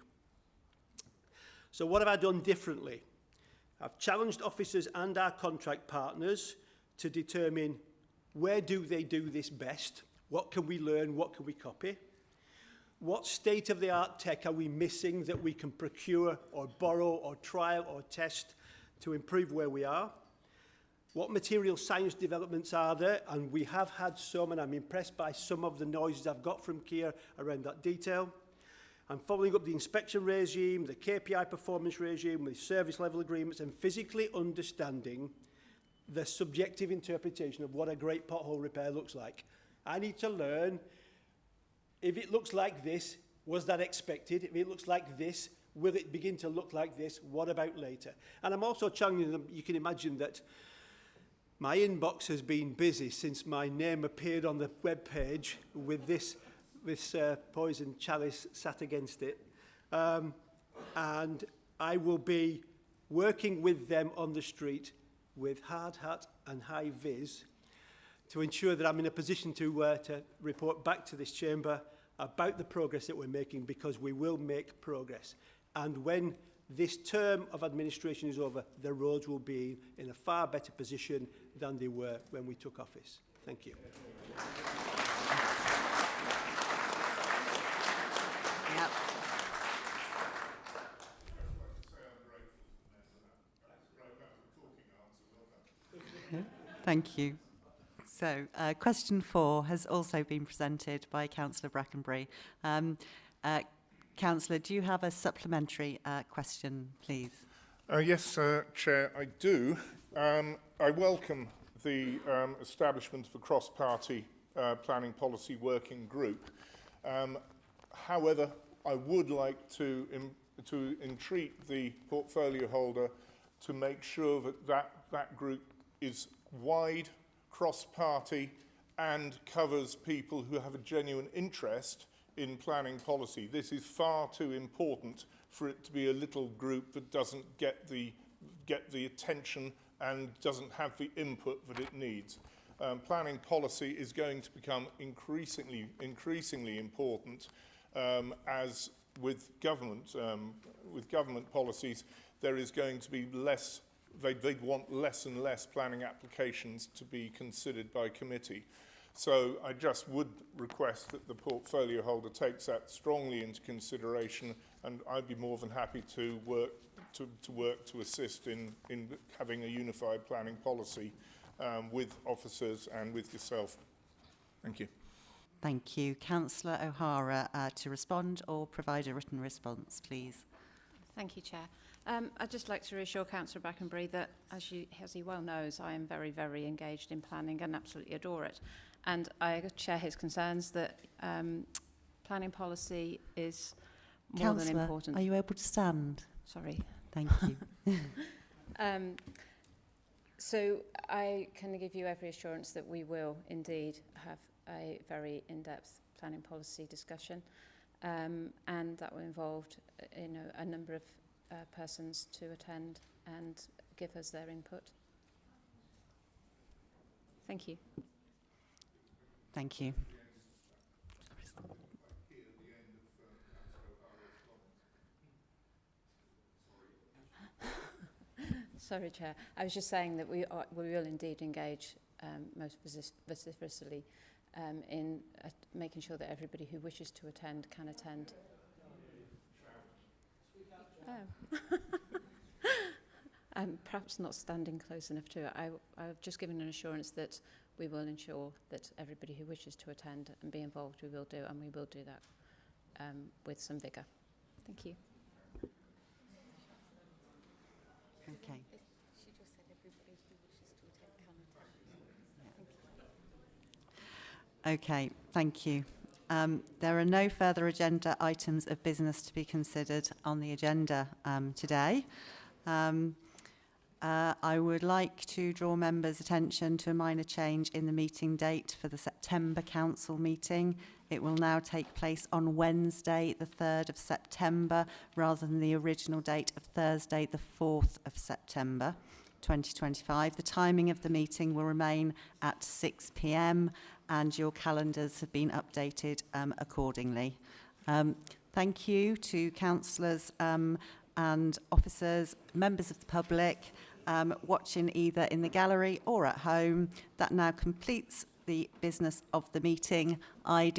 So what have I done differently? I've challenged officers and our contract partners to determine where do they do this best, what can we learn, what can we copy, what state-of-the-art tech are we missing that we can procure or borrow or trial or test to improve where we are, what material science developments are there, and we have had some, and I'm impressed by some of the noises I've got from Keir around that detail. I'm following up the inspection regime, the KPI performance regime, with service level agreements, and physically understanding the subjective interpretation of what a great pothole repair looks like. I need to learn, if it looks like this, was that expected? If it looks like this, will it begin to look like this? What about later? And I'm also challenging them. You can imagine that My inbox has been busy since my name appeared on the web page with this poison chalice sat against it. And I will be working with them on the street with hard hat and high vis to ensure that I'm in a position to report back to this chamber about the progress that we're making, because we will make progress. And when this term of administration is over, the roads will be in a far better position than they were when we took office. Thank you. Yep. Thank you. So, question 4 has also been presented by Councillor Brackenbury. Councillor, do you have a supplementary question, please? Yes, Chair, I do. I welcome the establishment of a cross-party planning policy working group. However, I would like to entreat the portfolio holder to make sure that that group is wide, cross-party, and covers people who have a genuine interest in planning policy. This is far too important for it to be a little group that doesn't get the attention and doesn't have the input that it needs. Planning policy is going to become increasingly important, as with government policies, there is going to be less. They'd want less and less planning applications to be considered by committee. So I just would request that the portfolio holder takes that strongly into consideration, and I'd be more than happy to work to assist in having a unified planning policy with officers and with yourself. Thank you. Thank you. Councillor O'Hara, to respond or provide a written response, please. Thank you, Chair. I'd just like to reassure Councillor Brackenbury that, as he well knows, I am very, very engaged in planning and absolutely adore it. And I share his concerns that planning policy is more than important. Are you able to stand? Sorry. Thank you. So I can give you every assurance that we will indeed have a very in-depth planning policy discussion, and that will involve a number of persons to attend and give us their input. Thank you. Thank you. Sorry, Chair. I was just saying that we will indeed engage most vociferously in making sure that everybody who wishes to attend can attend. Oh. I'm perhaps not standing close enough to it. I've just given an assurance that we will ensure that everybody who wishes to attend and be involved, we will do, and we will do that with some vigour. Thank you. Okay. She just said everybody who wishes to attend can attend. Okay, thank you. There are no further agenda items of business to be considered on the agenda today. I would like to draw members' attention to a minor change in the meeting date for the September Council meeting. It will now take place on Wednesday, the 3rd of September, rather than the original date of Thursday, the 4th of September 2025. The timing of the meeting will remain at 6 p.m. and your calendars have been updated accordingly. Thank you to councillors and officers, members of the public, watching either in the gallery or at home. That now completes the business of the meeting. I